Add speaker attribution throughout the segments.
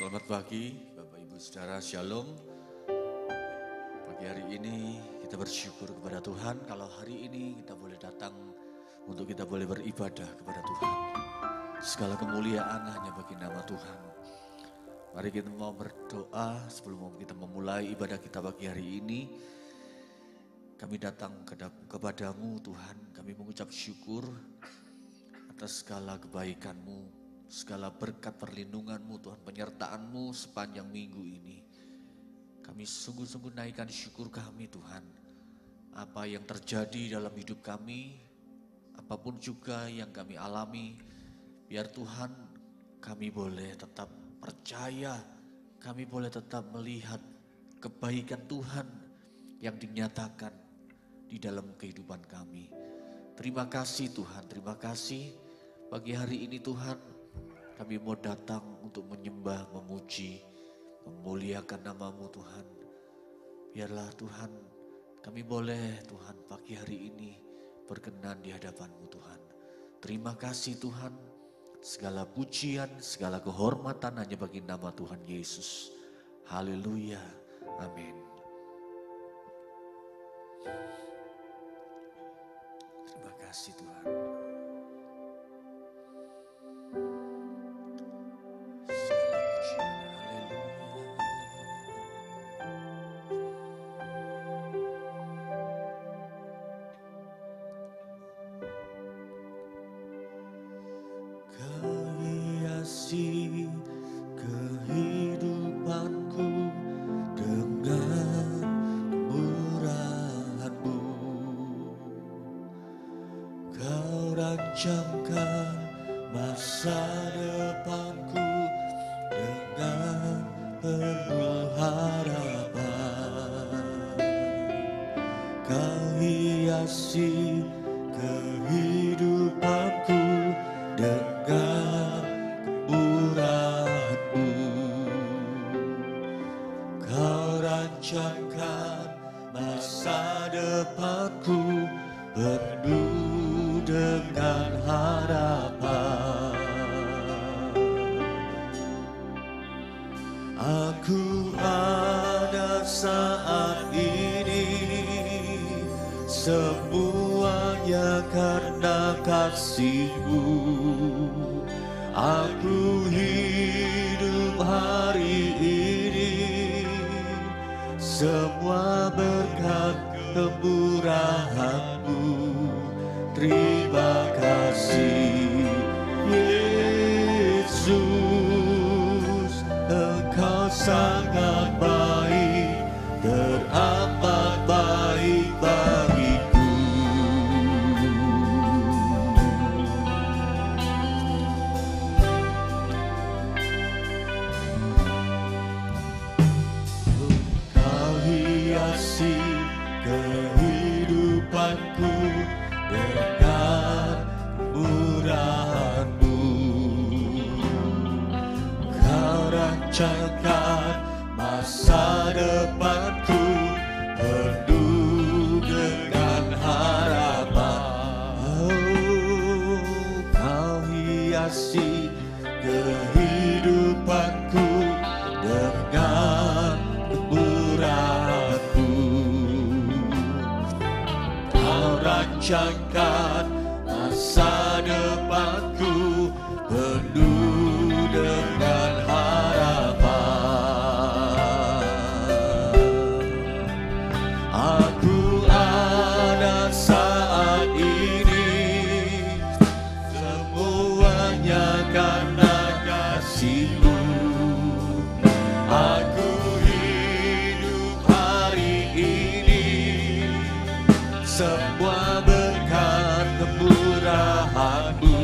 Speaker 1: Selamat pagi Bapak Ibu Saudara, Shalom. Pagi hari ini kita bersyukur kepada Tuhan kalau hari ini kita boleh datang untuk kita boleh beribadah kepada Tuhan. Segala kemuliaan hanya bagi nama Tuhan. Mari kita mau berdoa sebelum kita memulai ibadah kita pagi hari ini. Kami datang kepadamu Tuhan, kami mengucap syukur atas segala kebaikan-Mu, segala berkat perlindungan-Mu Tuhan, penyertaan-Mu sepanjang minggu ini. Kami sungguh-sungguh naikkan syukur kami Tuhan. Apa yang terjadi dalam hidup kami, apapun juga yang kami alami, biar Tuhan kami boleh tetap percaya, kami boleh tetap melihat kebaikan Tuhan yang dinyatakan di dalam kehidupan kami. Terima kasih Tuhan, terima kasih pagi hari ini Tuhan. Kami mau datang untuk menyembah, memuji, memuliakan nama-Mu Tuhan. Biarlah Tuhan, kami boleh Tuhan pagi hari ini berkenan di hadapan-Mu Tuhan. Terima kasih Tuhan, segala pujian, segala kehormatan hanya bagi nama Tuhan Yesus. Haleluya, amin. Terima kasih Tuhan.
Speaker 2: Kehidupanku dengan murah-Mu, Kau rancangkan masa depanku dengan penuh harapan. Kau hiasi kehidupanku dengan murah-Mu, Kau rancangkan masa depanku penuh dengan harapan. Aku ada saat ini semuanya karena kasih-Mu. Aku hidup hari ini semua berkat kemurahan-Mu. Terima kasih Yesus, Engkau sangat baik, teramat baik bagiku. Hiasi kehidupanku dengan murah-Mu, Kau rancangkan masa depanku penuh dengan harapan. Oh, Kau hiasi kehidupanku dengan murah-Mu, Kau rancangkan masa depanku penuh dengan harapan. Aku ada saat ini semuanya karena kasih-Mu. Aku semua berkat kemurahan-Mu.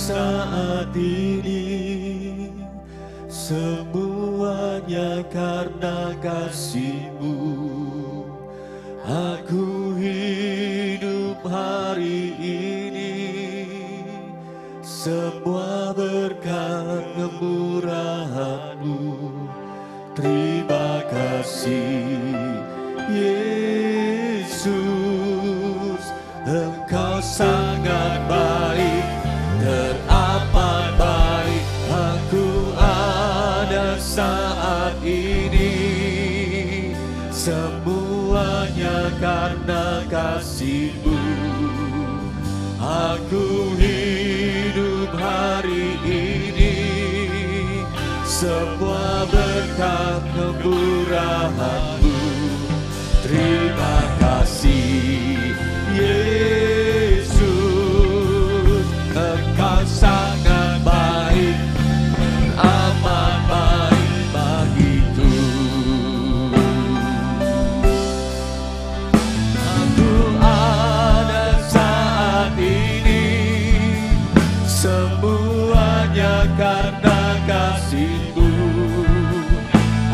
Speaker 2: saat ini, semuanya karena kasih-Mu. Aku hidup hari ini, semua berkat kemurahan-Mu. Terima kasih Yesus, Engkau sangat baik, teramat baik. Aku ada saat ini, semuanya karena kasih-Mu. Aku hidup hari ini, semua berkat kemurahan-Mu. Terima kasih Yesus, Engkau sangat baik, amat baik bagiku. Aku ada saat ini, semuanya karena kasih-Mu.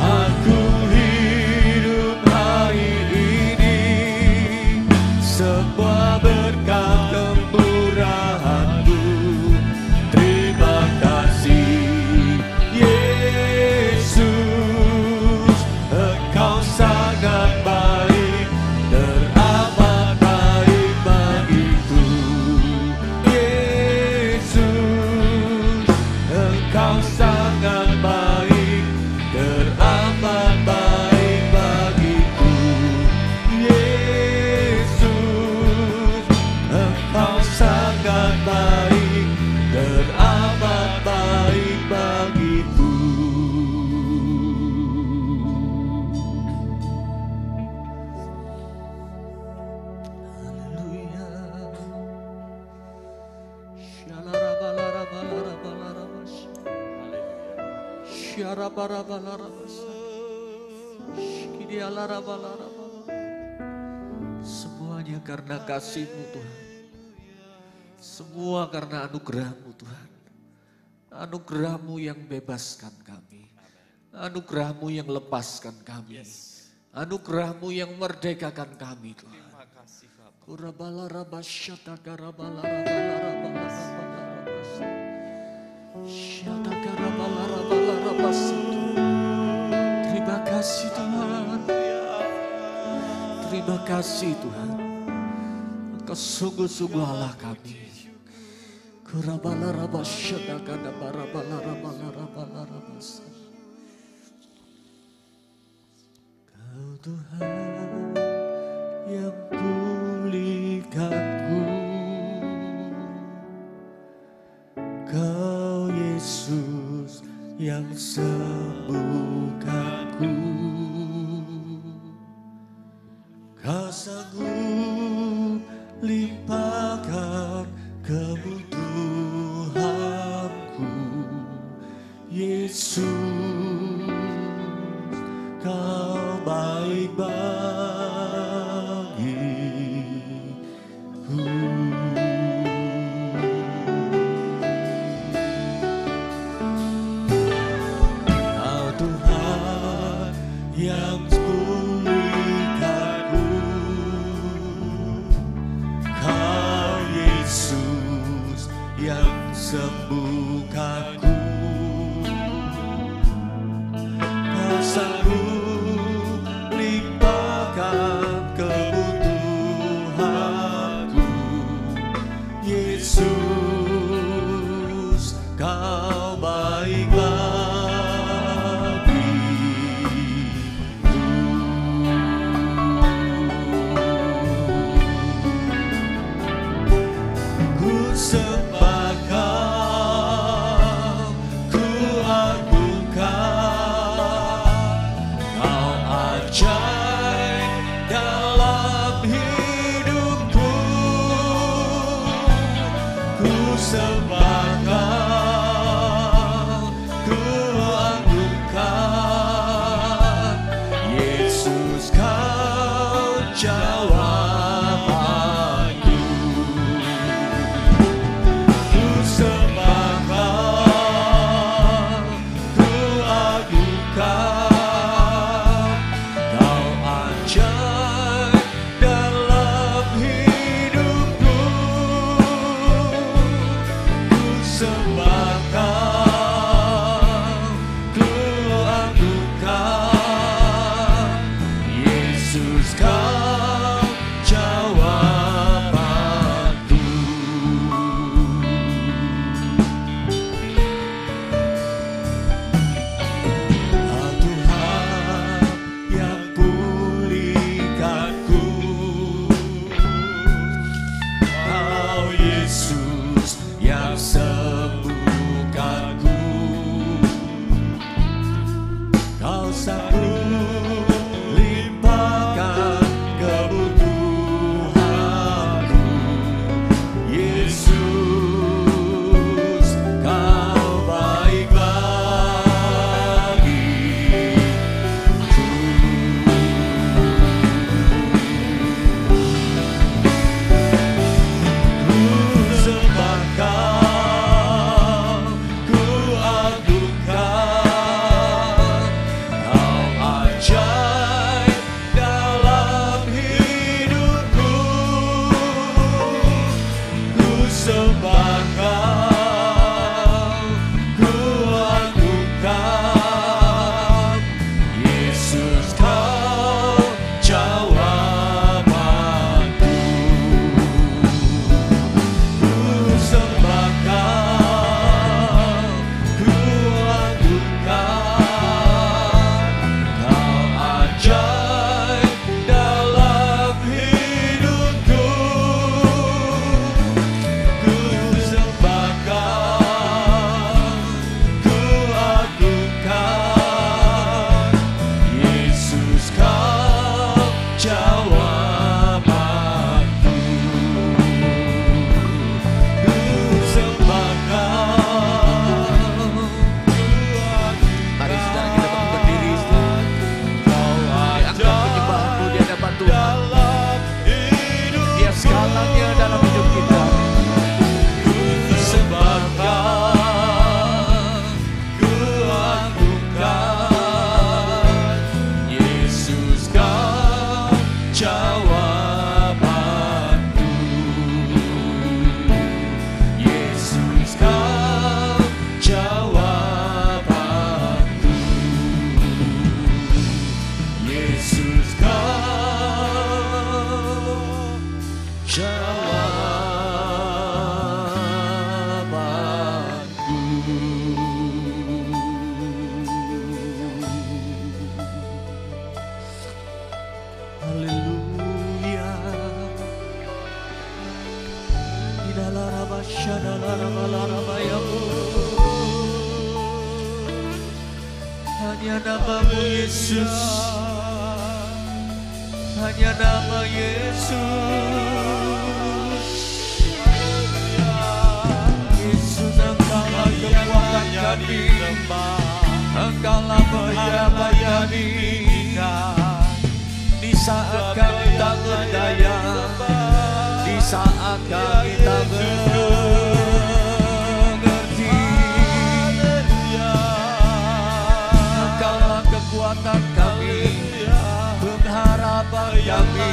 Speaker 2: Aku hidup hari ini, semua berkat kemurahan-Mu. Terima kasih Yesus, Engkau sangat baik, teramat baik bagiku. Yesus, Engkau sangat baik, teramat baik bagiku. Yesus, Engkau sangat baik, teramat baik bagiku. Haleluya. Semuanya karena kasih-Mu Tuhan, semua karena anugerah-Mu Tuhan. Anugerah-Mu yang bebaskan kami, anugerah-Mu yang lepaskan kami, anugerah-Mu yang merdekakan kami Tuhan. Terima kasih Tuhan, terima kasih Tuhan. Engkau sungguh-sungguh Allah kami. Kau Tuhan yang pulihkanku, Kau Yesus yang sembuhkanku. Kau sanggup limpahkan kebutuhanku, Yesus, Kau baik bagiku. Kau Tuhan yang pulihkanku, Kau Yesus yang sembuhkanku. Kau sanggup limpahkan kebutuhanku, Yesus, Kau baik bagiku. Ku sembah Kau, ku agungkan, Kau ajaib dalam hidupku. Ku sembah Kau, ku agungkan, Yesus, Kau jawab aku. Ku sembah Hanya namamu Yesus, hanya nama Yesus. Yesus, Engkaulah kekuatan kami, Engkaulah pengharapan kami. Di saat kami tak berdaya, di saat kami tak mengerti, Engkaulah kekuatan kami, pengharapan kami.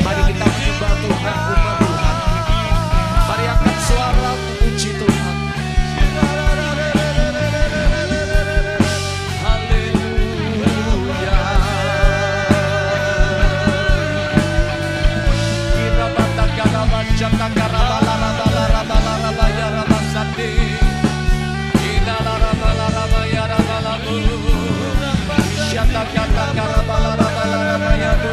Speaker 2: Mari kita menyembah Tuhan, umat Tuhan. Mari angkat suara memuji Tuhan. Haleluya. Kira batang karaban jatah karabala rabala rabala rabaya rabasandi. Kira rabala rabaya rabalamu. Jatah kata karabala rabala rabaya bu.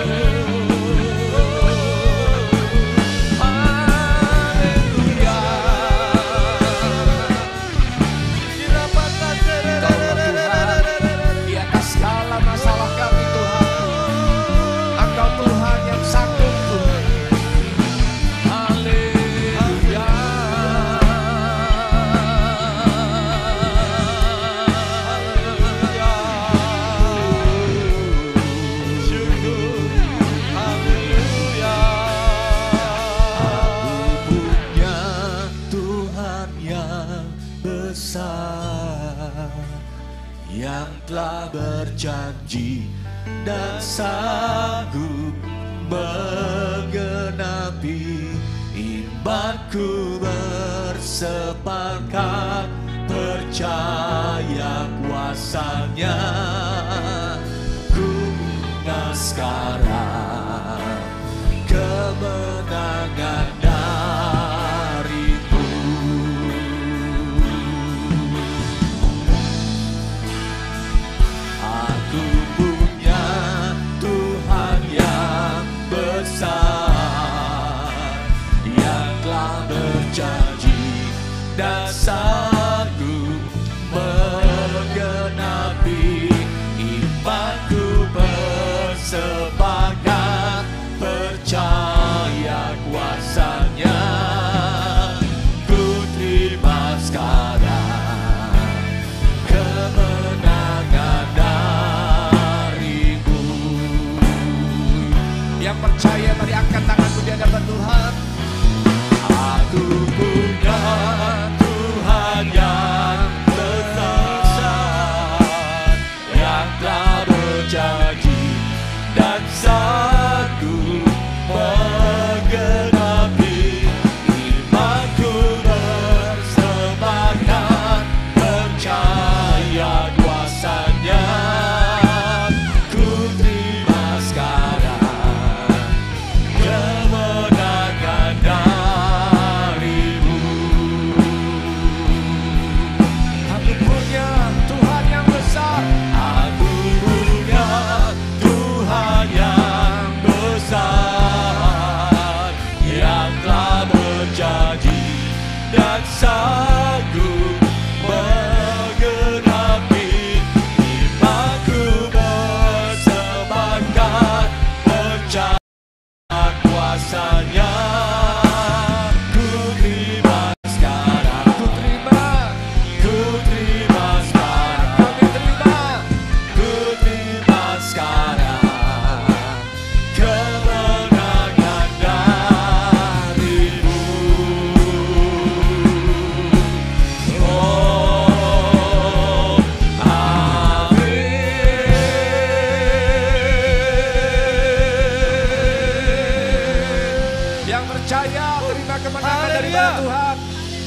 Speaker 2: Yang telah berjanji dan sanggup menggenapi imanku, bersepakat percaya kuasanya. Ku ingat sekarang kemenangan darimu. Aku punya Tuhan yang besar, yang telah berjanji dan sanggup menggenapi imanku, bersepakat percaya kuasanya. Ku terima sekarang kemenangan darimu. Yang percaya mari angkat tanganku di hadapan Tuhan. Aku punya Tuhan yang besar, yang telah berjanji dan sanggup menggenapi imanku, bersepakat percaya kuasanya. Ku terima sekarang kemenangan darimu. Aku punya Tuhan yang besar, aku punya Tuhan yang besar, yang telah berjanji dan sanggup menggenapi imanku, bersepakat percaya kuasanya. percaya terima kemenangan dari Tuhan.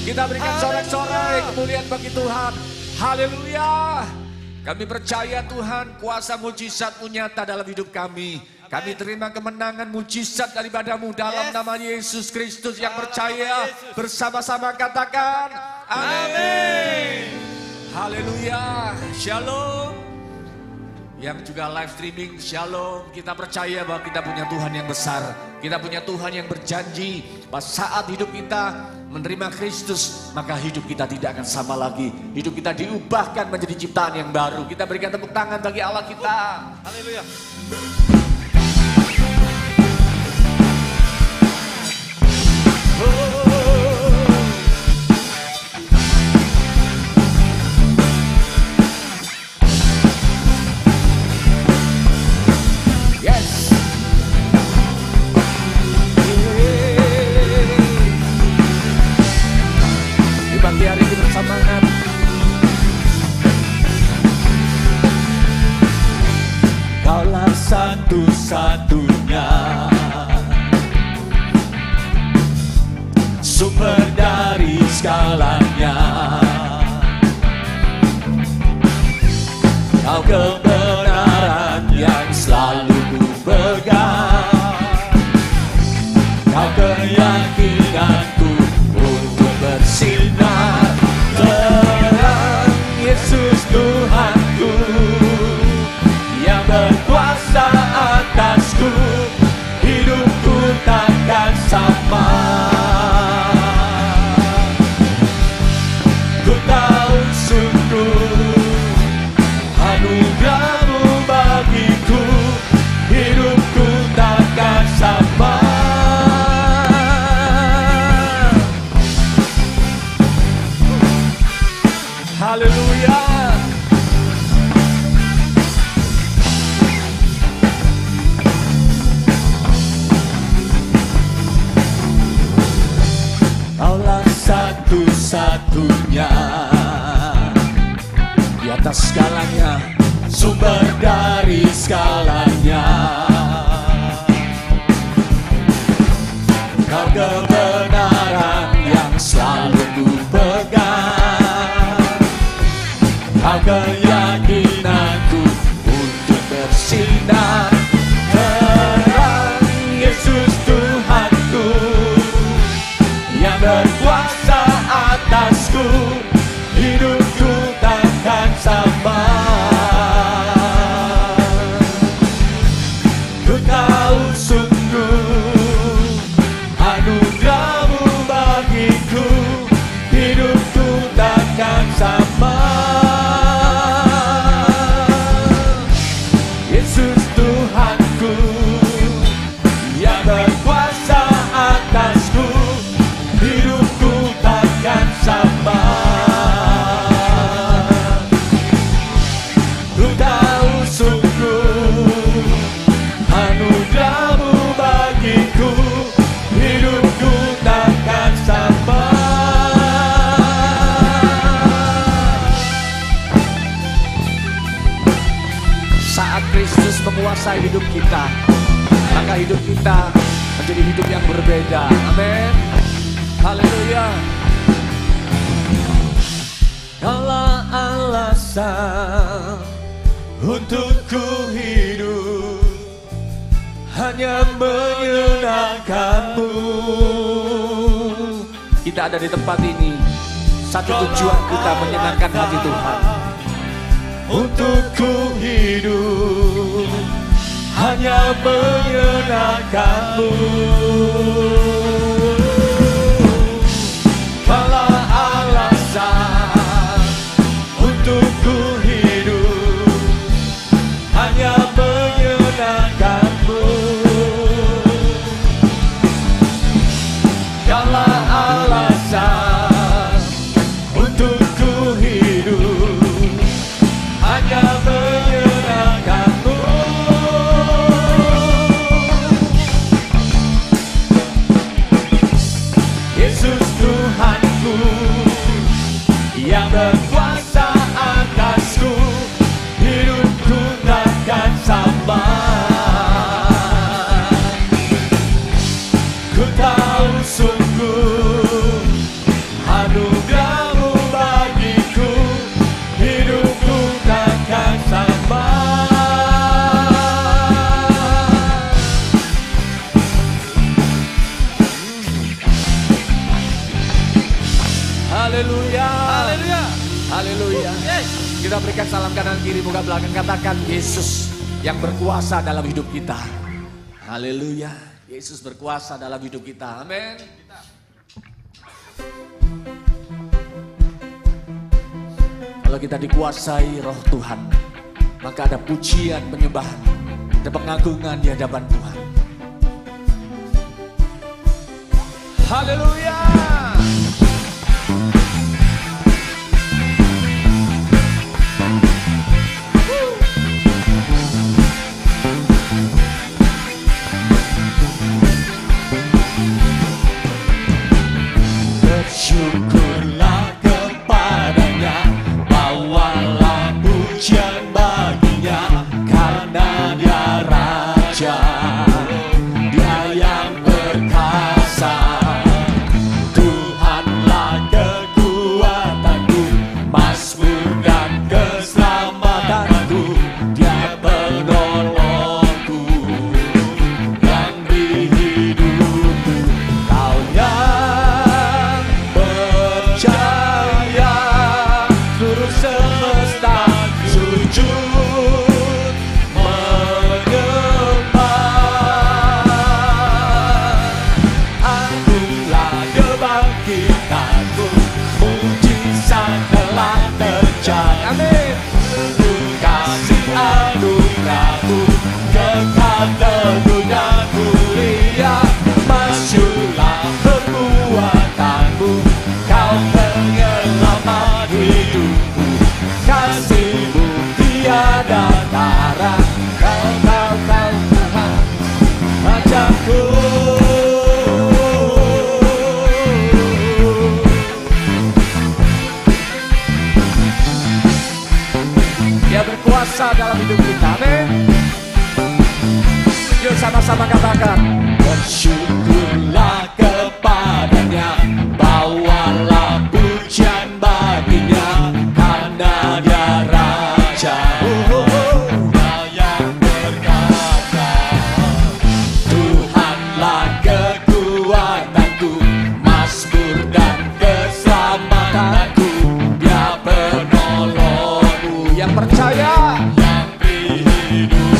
Speaker 2: Kita berikan sorak-sorai kemuliaan bagi Tuhan. Haleluya. Kami percaya Tuhan kuasa mujizat-Mu nyata dalam hidup kami. Kami terima kemenangan mujizat daripada-Mu dalam nama Yesus Kristus. Yang percaya bersama-sama katakan amin. Haleluya. Shalom. Yang juga live streaming, shalom. Kita percaya bahwa kita punya Tuhan yang besar. Kita punya Tuhan yang berjanji bahwa saat hidup kita menerima Kristus, maka hidup kita tidak akan sama lagi. Hidup kita diubahkan menjadi ciptaan yang baru. Kita berikan tepuk tangan bagi Allah kita. Haleluya. Pagi hari ini bersamaan. Kaulah satu-satunya sumber dari segalanya. Kau kebenaran yang selalu ku pegang. Kau keyakinanku untuk bersinar terang. Yesus Tuhanku yang berkuasa atasku, hidupku takkan sama. Ku tahu sungguh anugerah-Mu bagiku, hidupku takkan sama. Haleluya. Kaulah satu-satunya di atas segalanya, sumber dari segalanya. Kau kebenaran yang selalu ku pegang. Kau keyakinanku untuk bersinar terang. Yesus Tuhanku yang berkuasa atasku, hidupku takkan sama. Ku tahu sungguh anugerah-Mu bagiku, hidupku takkan sama. Yesus Tuhanku yang berkuasa atasku, hidupku takkan sama. Ku tahu sungguh anugerah-Mu bagiku, hidupku takkan sama. Saat Kristus menguasai hidup kita, maka hidup kita menjadi hidup yang berbeda. Amin. Haleluya. Kaulah alasan untuk ku hidup, hanya menyenangkan-Mu. Kita ada di tempat ini, satu tujuan kita menyenangkan hati Tuhan. Untuk ku hidup, hanya menyenangkan-Mu. Kaulah alasan untuk ku hidup, hanya menyenangkan-Mu. Kaulah alasan untuk ku hidup, hanya menyenangkan-Mu. Yesus Tuhanku yang berkuasa atasku, hidupku takkan sama. Ku tahu Sungguh anugerah-Mu bagiku, hidupku takkan sama. Haleluya, haleluya, haleluya. Kita berikan salam kanan kiri muka belakang, katakan Yesus yang berkuasa dalam hidup kita. Haleluya, Yesus berkuasa dalam hidup kita. Amin. Kalau kita dikuasai roh Tuhan, maka ada pujian, penyembahan, ada pengagungan di hadapan Tuhan. Haleluya. Bersyukurlah kepadanya, bawalah pujian baginya, karena Dia Raja, Dia yang perkasa. Tuhanlah kekuatanku, mazmur dan keselamatanku, Dia penolongku yang beri hidupku. Kau yang percaya, seluruh semesta sujud menyembah. Akulah kebangkitanmu, mujizat telah terjadi. Amin. Kasih anugerah-Mu kekal teguh dan mulia. Masyurlah perbuatanmu, Kau penyelamat hidupku. Kasih-Mu tiada tara, Kau Tuhan Rajaku. Dia berkuasa dalam hidup kita. Amin. Yuk sama-sama katakan, bersyukurlah kepadanya, bawalah pujian baginya, karena Dia Raja, Dia yang berkata. Tuhanlah kekuatanku, mazmur dan keselamatanku, Dia penolongku. Yang percaya, yang beri hidup.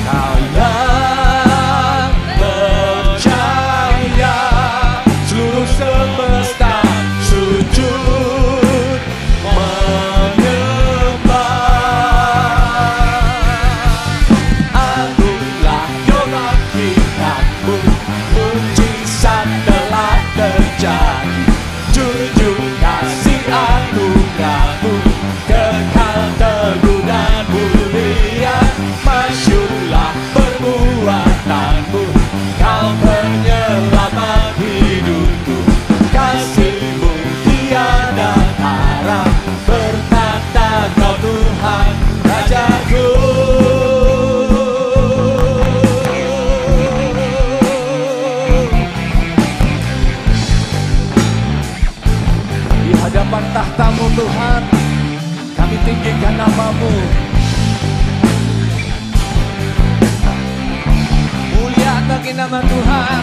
Speaker 2: Kau yang percaya, seluruh semesta sujud menyembah. Akulah kebangkitanmu, mujizat telah terjadi. Junjung kasih anugerah-Mu kekal teguh dan mulia. Masyurlah perbuatanmu, Kau penyelamat hidupku. Kasih-Mu tiada tara, bertata Kau Tuhan Rajaku. Di hadapan tahta-Mu Tuhan, kami tinggikan nama-Mu. Mulia bagi nama Tuhan.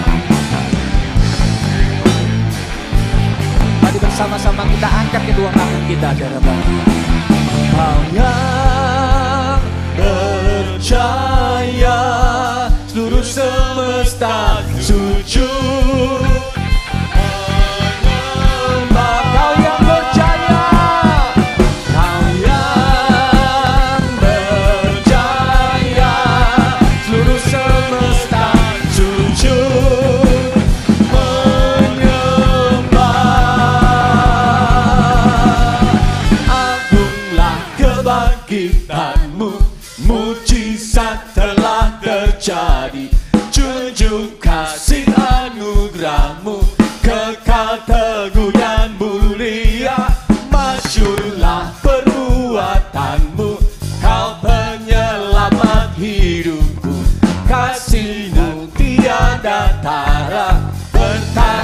Speaker 2: Mari bersama-sama kita angkat kedua tangan kita di hadapan Tuhan. Kau yang percaya, seluruh semesta sujud menyembah. Kau yang percaya, Kau yang percaya, seluruh semesta sujud menyembah. Agunglah kebangkitan-Mu, mujizat telah terjadi. Junjung kasih anugerah-Mu kekal teguh dan mulia. Masyurlah perbuatanmu, Kau penyelamat hidupku. Kasih-Mu tiada tara, bertata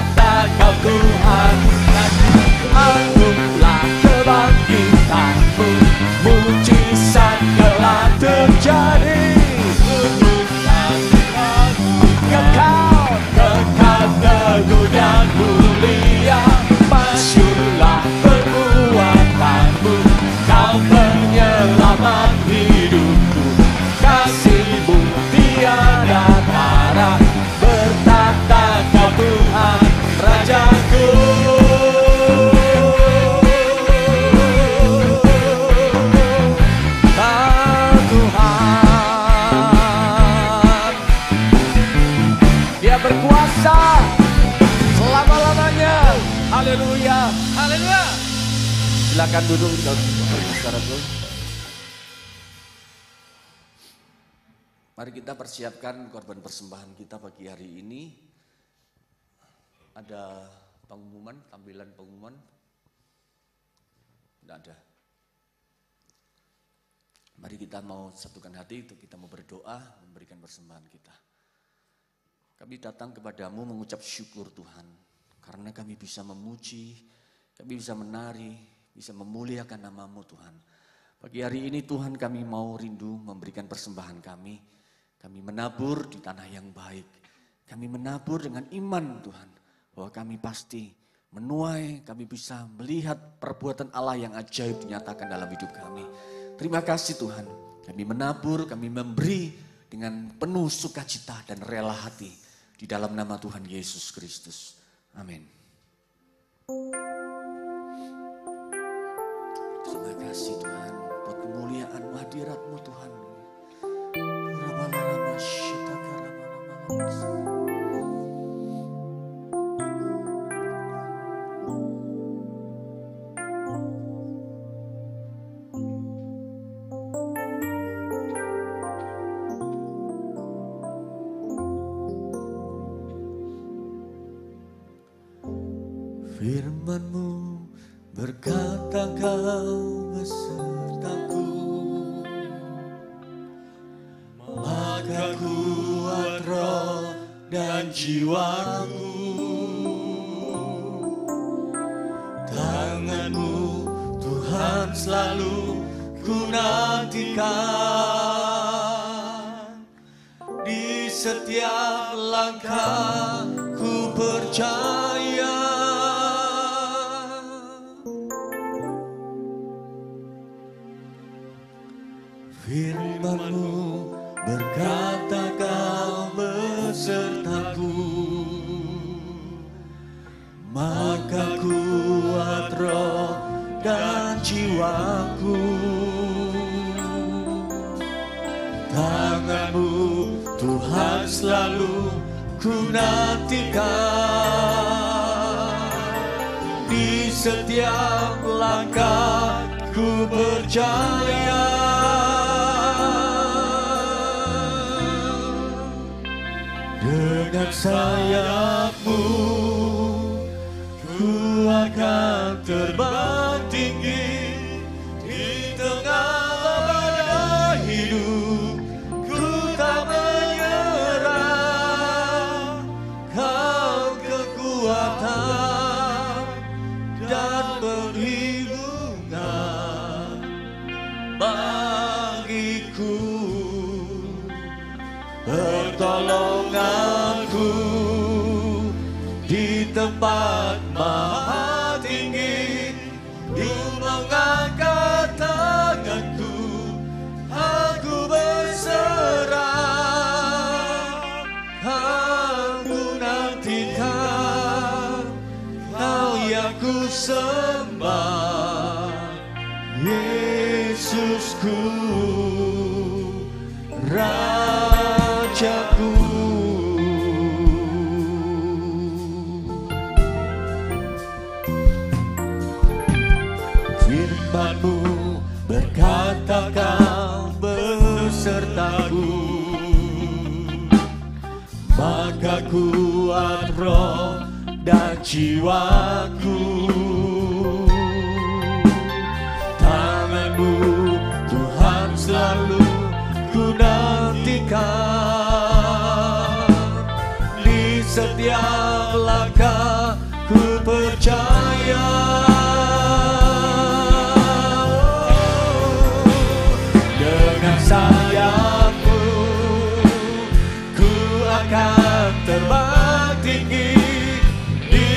Speaker 2: Tuhan mulia, masyurlah perbuatanmu, Kau penyelamat hidupku, kasih-Mu tiada tara, bertahta Kau Tuhan Rajaku. Kau Tuhan, Dia berkuasa selama-lamanya. Haleluya, haleluya. Silakan duduk saudaraku. Mari kita persiapkan korban persembahan kita pagi hari ini. Ada pengumuman, tampilan pengumuman? Tidak ada. Mari kita mau satukan hati untuk kita mau berdoa, memberikan persembahan kita. Kami datang kepadamu mengucap syukur Tuhan, karena kami bisa memuji, kami bisa menari, bisa memuliakan nama-Mu Tuhan. Pagi hari ini Tuhan kami mau rindu memberikan persembahan kami. Kami menabur di tanah yang baik. Kami menabur dengan iman Tuhan, bahwa kami pasti menuai, kami bisa melihat perbuatan Allah yang ajaib dinyatakan dalam hidup kami. Terima kasih Tuhan, kami menabur, kami memberi dengan penuh sukacita dan rela hati. Di dalam nama Tuhan Yesus Kristus. Amin. Terima kasih Tuhan buat kemuliaan-Mu, hadirat-Mu Tuhan. Firman-Mu berkata Kau besertaku, maka kuat roh dan jiwaku. Tangan-Mu Tuhan selalu ku nantikan, di setiap langkah ku percaya. Firman-Mu berkata Kau besertaku, maka kuat roh dan jiwaku. Tangan-Mu Tuhan selalu ku nantikan, di setiap langkah ku percaya. Dengan sayap-Mu ku akan terbang tinggi, di tengah badai hidup ku tak menyerah. Kau kekuatan dan perlindungan bagiku, pertolonganku di tempat maha tinggi. Kau mengangkat tanganku, aku berserah. Aku nantikan Kau yang ku sembah, Yesusku, Rajaku. Firman-Mu berkata Kau besertaku, maka kuat roh dan jiwaku. Tangan-Mu Tuhan selalu ku nantikan, di setiap langkah ku percaya. Dengan sayap-Mu ku akan terbang tinggi, di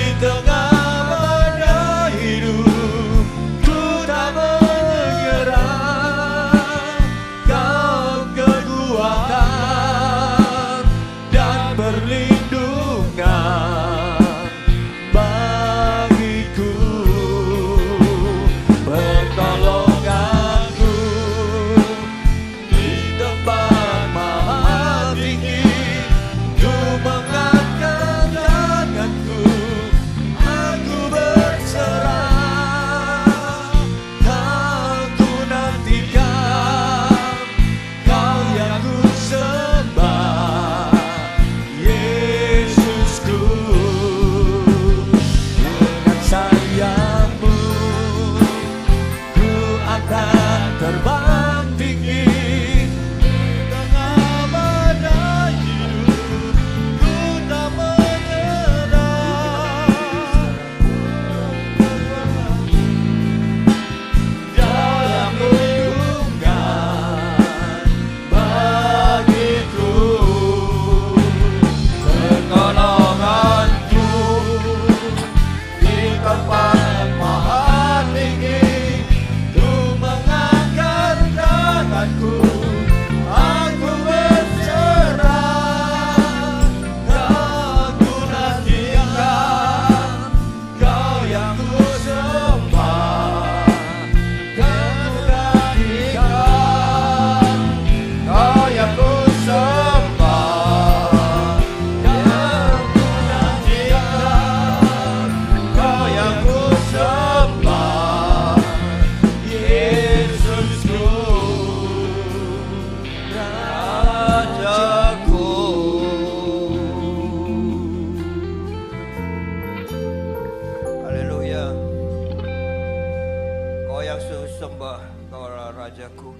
Speaker 3: yang sembah, Kaulah Rajaku,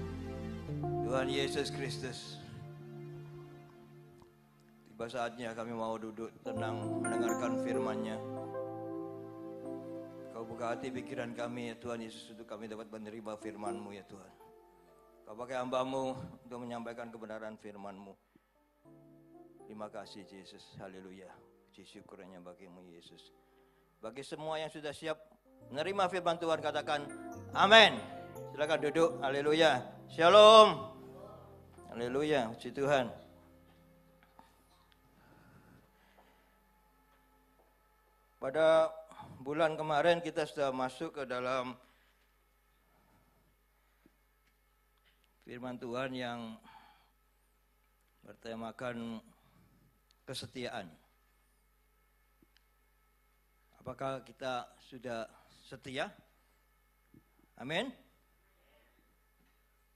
Speaker 3: Tuhan Yesus Kristus. Tiba saatnya kami mau duduk tenang mendengarkan firman-Nya. Kau buka hati pikiran kami ya Tuhan Yesus, untuk kami dapat menerima firman-Mu ya Tuhan. Kau pakai hamba-Mu untuk menyampaikan kebenaran firman-Mu. Terima kasih Yesus, haleluya. Puji syukur hanya bagi-Mu Yesus. Bagi semua yang sudah siap menerima firman Tuhan, katakan amin. Silakan duduk, haleluya. Shalom. Haleluya, puji Tuhan. Pada bulan kemarin kita sudah masuk ke dalam firman Tuhan yang bertemakan kesetiaan. Apakah kita sudah setia? Amin.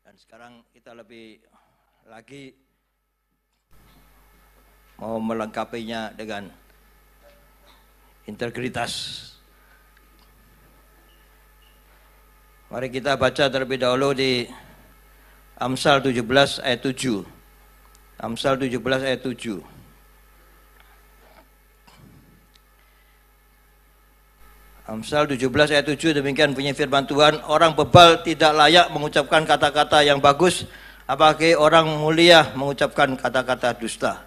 Speaker 3: Dan sekarang kita lebih lagi mau melengkapinya dengan integritas. Mari kita baca terlebih dahulu di Amsal 17 ayat 7. Amsal 17 ayat 7. Amsal 17 ayat 7, demikian bunyi firman Tuhan, orang bebal tidak layak mengucapkan kata-kata yang bagus, apalagi orang mulia mengucapkan kata-kata dusta.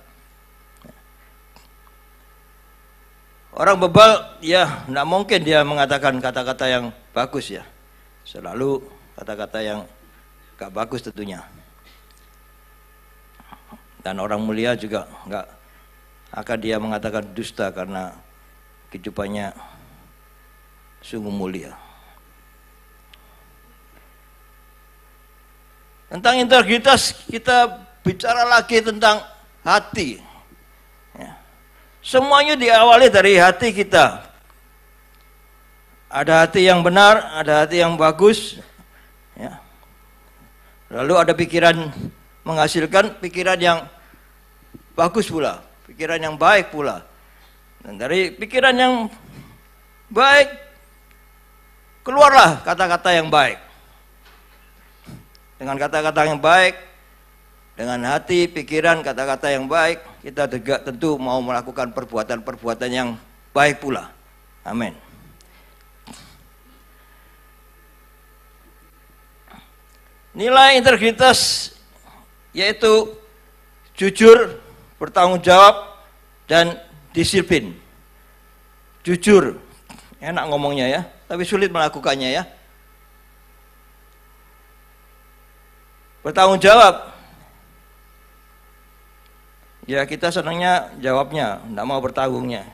Speaker 3: Orang bebal, ya tidak mungkin dia mengatakan kata-kata yang bagus ya. Selalu kata-kata yang gak bagus tentunya. Dan orang mulia juga gak akan dia mengatakan dusta karena kehidupannya sungguh mulia. Tentang integritas kita bicara lagi tentang hati. Ya. Semuanya diawali dari hati kita. Ada hati yang benar, ada hati yang bagus. Ya. Lalu ada pikiran menghasilkan pikiran yang bagus pula, pikiran yang baik pula. Dan dari pikiran yang baik keluarlah kata-kata yang baik. Dengan kata-kata yang baik, dengan hati, pikiran, kata-kata yang baik, kita juga tentu mau melakukan perbuatan-perbuatan yang baik pula. Amin. Nilai integritas yaitu jujur, bertanggung jawab, dan disiplin. Jujur, enak ngomongnya ya, tapi sulit melakukannya ya. Bertanggung jawab, ya kita senangnya jawabnya, tidak mau bertanggungnya.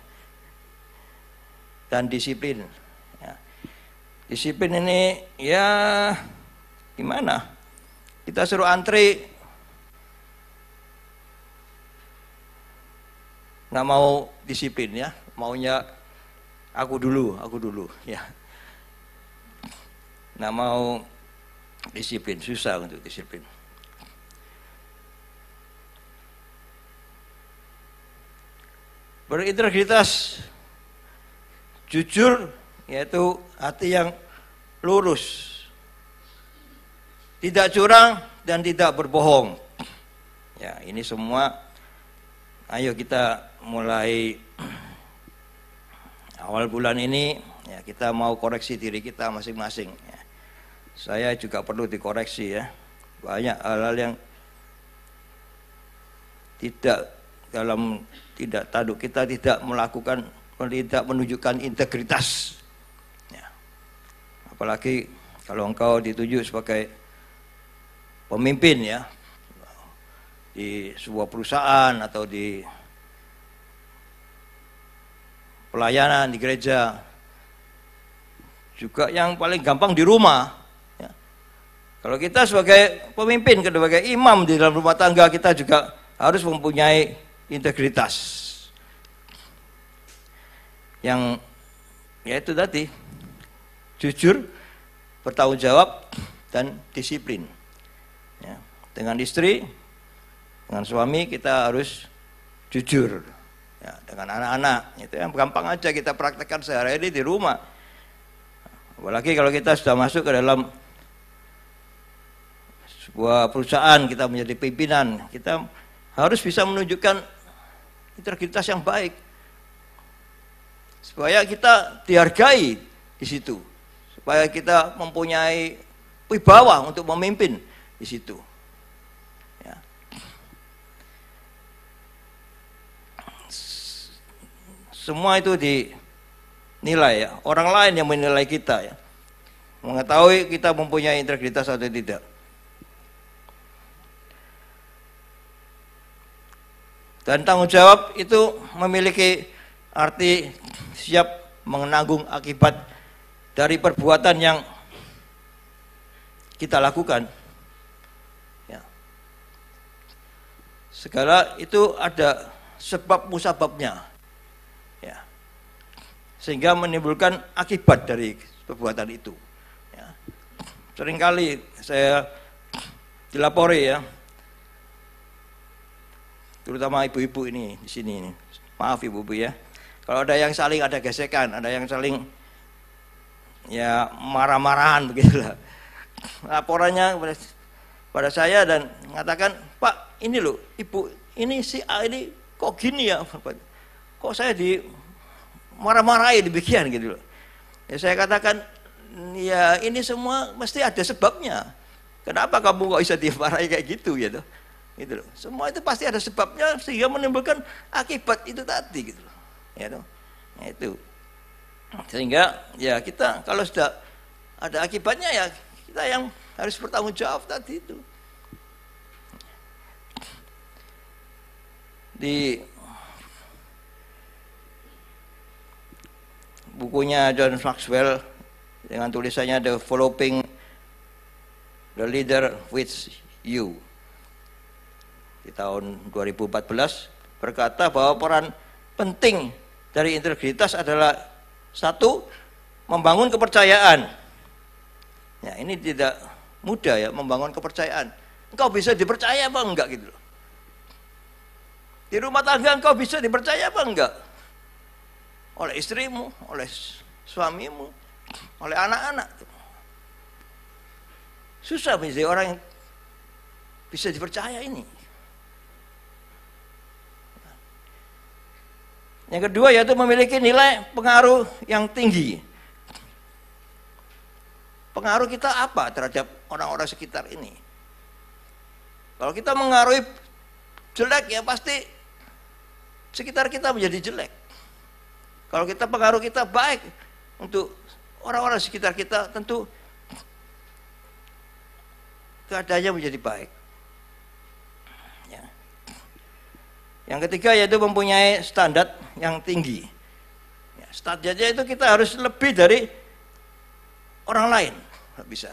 Speaker 3: Dan disiplin ya. Disiplin ini ya gimana, kita suruh antri nggak mau disiplin ya, maunya aku dulu ya. Nggak mau disiplin, susah untuk disiplin. Berintegritas, jujur, yaitu hati yang lurus, tidak curang dan tidak berbohong. Ya, ini semua ayo kita mulai awal bulan ini ya, kita mau koreksi diri kita masing-masing ya. Saya juga perlu dikoreksi ya. Banyak hal-hal yang kita tidak melakukan, tidak menunjukkan integritas ya. Apalagi kalau engkau dituju sebagai pemimpin ya, di sebuah perusahaan atau di pelayanan di gereja, juga yang paling gampang di rumah ya. Kalau kita sebagai pemimpin, sebagai imam di dalam rumah tangga, kita juga harus mempunyai integritas yang yaitu tadi jujur, bertanggung jawab, dan disiplin ya. Dengan istri, dengan suami kita harus jujur ya. Dengan anak-anak itu yang gampang aja kita praktekkan sehari-hari di rumah. Apalagi kalau kita sudah masuk ke dalam sebuah perusahaan, kita menjadi pimpinan, kita harus bisa menunjukkan integritas yang baik supaya kita dihargai di situ, supaya kita mempunyai wibawa untuk memimpin di situ. Ya. Semua itu dinilai ya, orang lain yang menilai kita ya, mengetahui kita mempunyai integritas atau tidak. Dan tanggung jawab itu memiliki arti siap menanggung akibat dari perbuatan yang kita lakukan. Ya. Segala itu ada sebab musababnya, ya. Sehingga menimbulkan akibat dari perbuatan itu. Ya. Seringkali saya dilapori ya, terutama ibu-ibu ini di sini. Maaf ibu-ibu ya. Kalau ada yang saling ada gesekan, ada yang saling ya marah-marahan begitulah. Laporannya pada saya dan mengatakan, "Pak, ini loh, Ibu, ini si A ini kok gini ya? Kok saya di marah-marahi demikian gitu loh." Ya saya katakan, "Ya ini semua mesti ada sebabnya. Kenapa kamu kok bisa dimarahi kayak gitu gitu?" Gitu loh. Semua itu pasti ada sebabnya sehingga menimbulkan akibat itu tadi gitu loh. Ya toh. Nah, itu. Sehingga ya kita kalau sudah ada akibatnya ya kita yang harus bertanggung jawab tadi itu. Di bukunya John Maxwell dengan tulisannya Developing the Leader with You di tahun 2014 berkata bahwa peran penting dari integritas adalah satu, membangun kepercayaan. Ya, ini tidak mudah ya membangun kepercayaan. Engkau bisa dipercaya apa enggak gitu loh. Di rumah tangga engkau bisa dipercaya apa enggak? Oleh istrimu, oleh suamimu, oleh anak-anak. Susah menjadi orang yang bisa dipercaya ini. Yang kedua yaitu memiliki nilai pengaruh yang tinggi. Pengaruh kita apa terhadap orang-orang sekitar ini? Kalau kita mengaruhi jelek ya pasti sekitar kita menjadi jelek. Kalau kita pengaruh kita baik untuk orang-orang sekitar kita, tentu keadaannya menjadi baik. Ya. Yang ketiga yaitu mempunyai standar yang tinggi. Ya, standarnya itu kita harus lebih dari orang lain. Nggak bisa.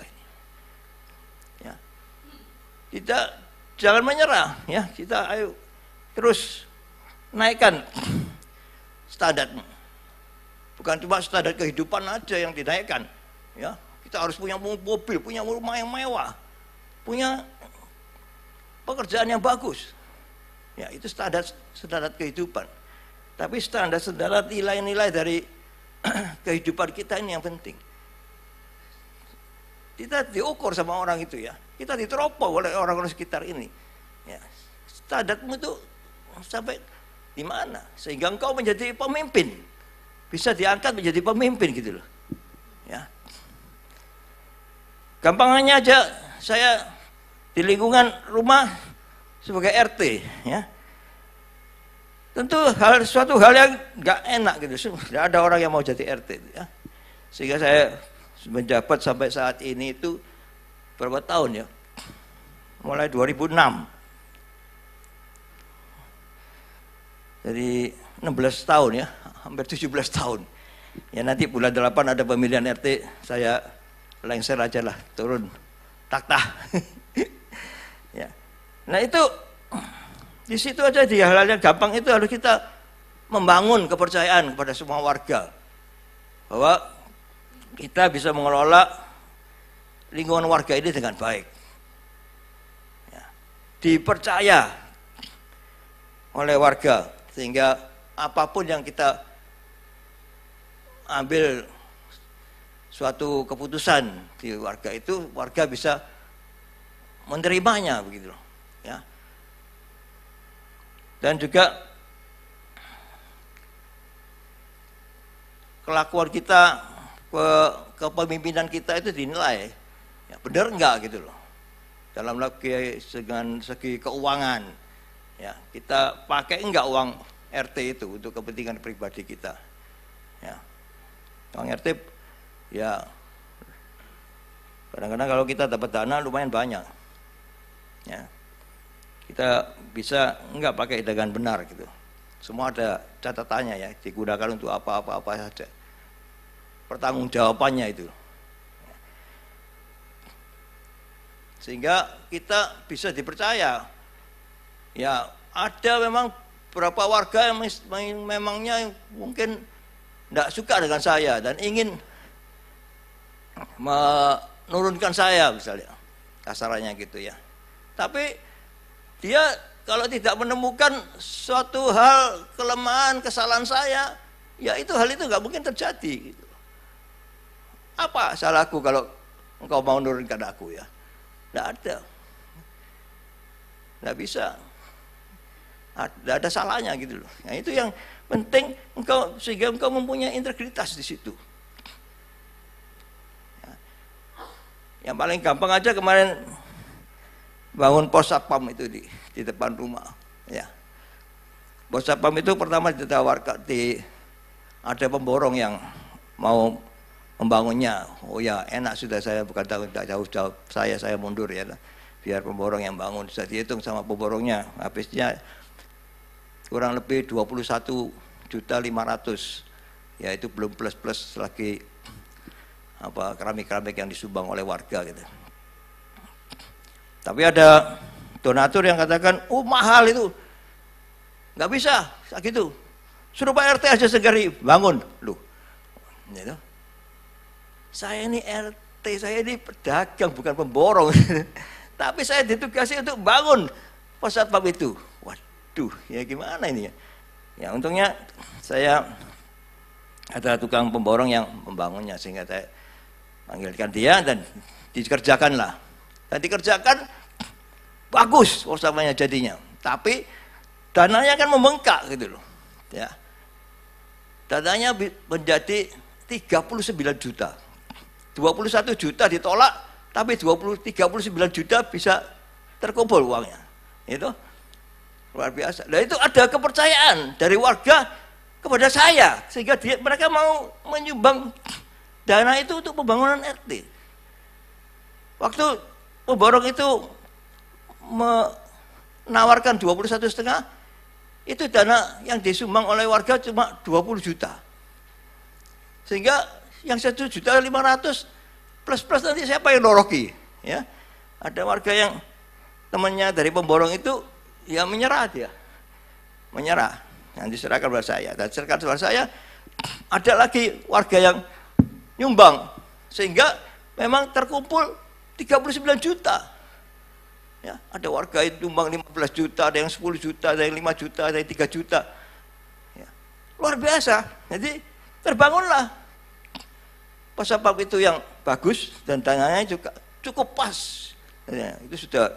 Speaker 3: Ya. Kita jangan menyerah, ya. Kita ayo terus naikkan standarnya. Bukan cuma standar kehidupan aja yang dinaikkan, ya. Kita harus punya mobil, punya rumah yang mewah, punya pekerjaan yang bagus. Ya, itu standar kehidupan. Tapi standar nilai-nilai dari kehidupan kita ini yang penting. Kita diukur sama orang itu ya. Kita diteropong oleh orang-orang sekitar ini. Ya. Standarmu itu sampai di mana? Sehingga engkau menjadi pemimpin. Bisa diangkat menjadi pemimpin gitu loh. Ya. Gampangnya aja saya di lingkungan rumah sebagai RT ya. Tentu suatu hal yang nggak enak gitu, tidak ada orang yang mau jadi RT ya. Sehingga saya menjabat sampai saat ini itu berapa tahun ya? Mulai 2006. Jadi 16 tahun ya, hampir 17 tahun. Ya nanti bulan 8 ada pemilihan RT, saya lengser aja lah, turun taktah. Ya. Nah itu di situ aja di hal-hal yang gampang itu harus kita membangun kepercayaan kepada semua warga bahwa kita bisa mengelola lingkungan warga ini dengan baik. Ya. Dipercaya oleh warga sehingga apapun yang kita ambil suatu keputusan di warga itu, warga bisa menerimanya begitu loh, ya. Dan juga kelakuan kita, kepemimpinan kita itu dinilai ya, benar enggak gitu loh. Dalam dengan segi keuangan, ya, kita pakai enggak uang RT itu untuk kepentingan pribadi kita, ya. Uang RT, ya, kadang-kadang kalau kita dapat dana lumayan banyak, ya, kita bisa enggak pakai dengan benar gitu. Semua ada catatannya ya, digunakan untuk apa-apa saja. Pertanggungjawabannya itu. Sehingga kita bisa dipercaya. Ya, ada memang beberapa warga yang memangnya mungkin tidak suka dengan saya dan ingin menurunkan saya misalnya. Kasarannya gitu ya. Tapi dia kalau tidak menemukan suatu hal kelemahan, kesalahan saya, ya itu hal itu nggak mungkin terjadi. Gitu. Apa salahku kalau engkau mau menurunkan aku ya? Tidak ada, tidak bisa, tidak ada salahnya gitu loh. Nah itu yang penting engkau, sehingga engkau mempunyai integritas di situ. Ya. Yang paling gampang aja kemarin bangun pos satpam itu di depan rumah. Ya, pos satpam itu pertama ditawarkan ada pemborong yang mau membangunnya. Oh ya, enak sudah, saya bukan jauh-jauh saya mundur ya, biar pemborong yang bangun. Sudah dihitung sama pemborongnya, habisnya kurang lebih 21.500.000, ya itu belum plus lagi apa keramik-keramik yang disumbang oleh warga gitu. Tapi ada donatur yang katakan, oh mahal itu, nggak bisa gitu, suruh Pak RT aja segera bangun, loh, gitu. Saya ini RT, saya ini pedagang bukan pemborong. Tapi saya ditugasi untuk bangun pos satpam itu. Waduh, ya gimana ini ya? Ya untungnya saya ada tukang pemborong yang membangunnya, sehingga saya panggilkan dia dan dikerjakanlah. Dan dikerjakan bagus pos satpamnya jadinya. Tapi dananya kan membengkak gitu loh. Ya. Dananya menjadi 39 juta. 21 juta ditolak, tapi 39 juta bisa terkumpul uangnya. Itu luar biasa. Nah itu ada kepercayaan dari warga kepada saya, sehingga mereka mau menyumbang dana itu untuk pembangunan RT. Waktu pemborong itu menawarkan 21,5, itu dana yang disumbang oleh warga cuma 20 juta. Sehingga yang 1.500.000 plus nanti siapa yang noroki? Ya, ada warga yang temannya dari pemborong itu ya menyerah dia, menyerah. Yang diserahkan kepada saya, dan diserahkan kepada saya ada lagi warga yang nyumbang, sehingga memang terkumpul 39 juta. Ya, ada warga yang nyumbang 15 juta, ada yang 10 juta, ada yang 5 juta, ada yang 3 juta. Ya, luar biasa. Jadi terbangunlah pos satpam itu yang bagus dan dananya juga cukup pas. Ya, itu sudah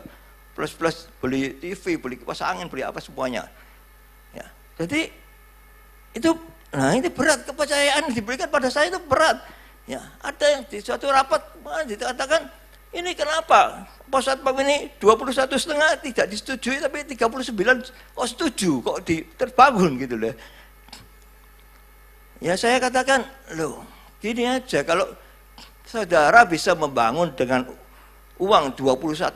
Speaker 3: plus beli TV, beli kipas angin, beli apa semuanya. Ya, jadi itu, nah ini berat, kepercayaan diberikan pada saya itu berat. Ya, ada yang di suatu rapat dikatakan, ini kenapa pos satpam ini 21,5 tidak disetujui, tapi 39 kok setuju, kok terbangun gitu loh. Ya saya katakan, loh gini aja, kalau saudara bisa membangun dengan uang 21,5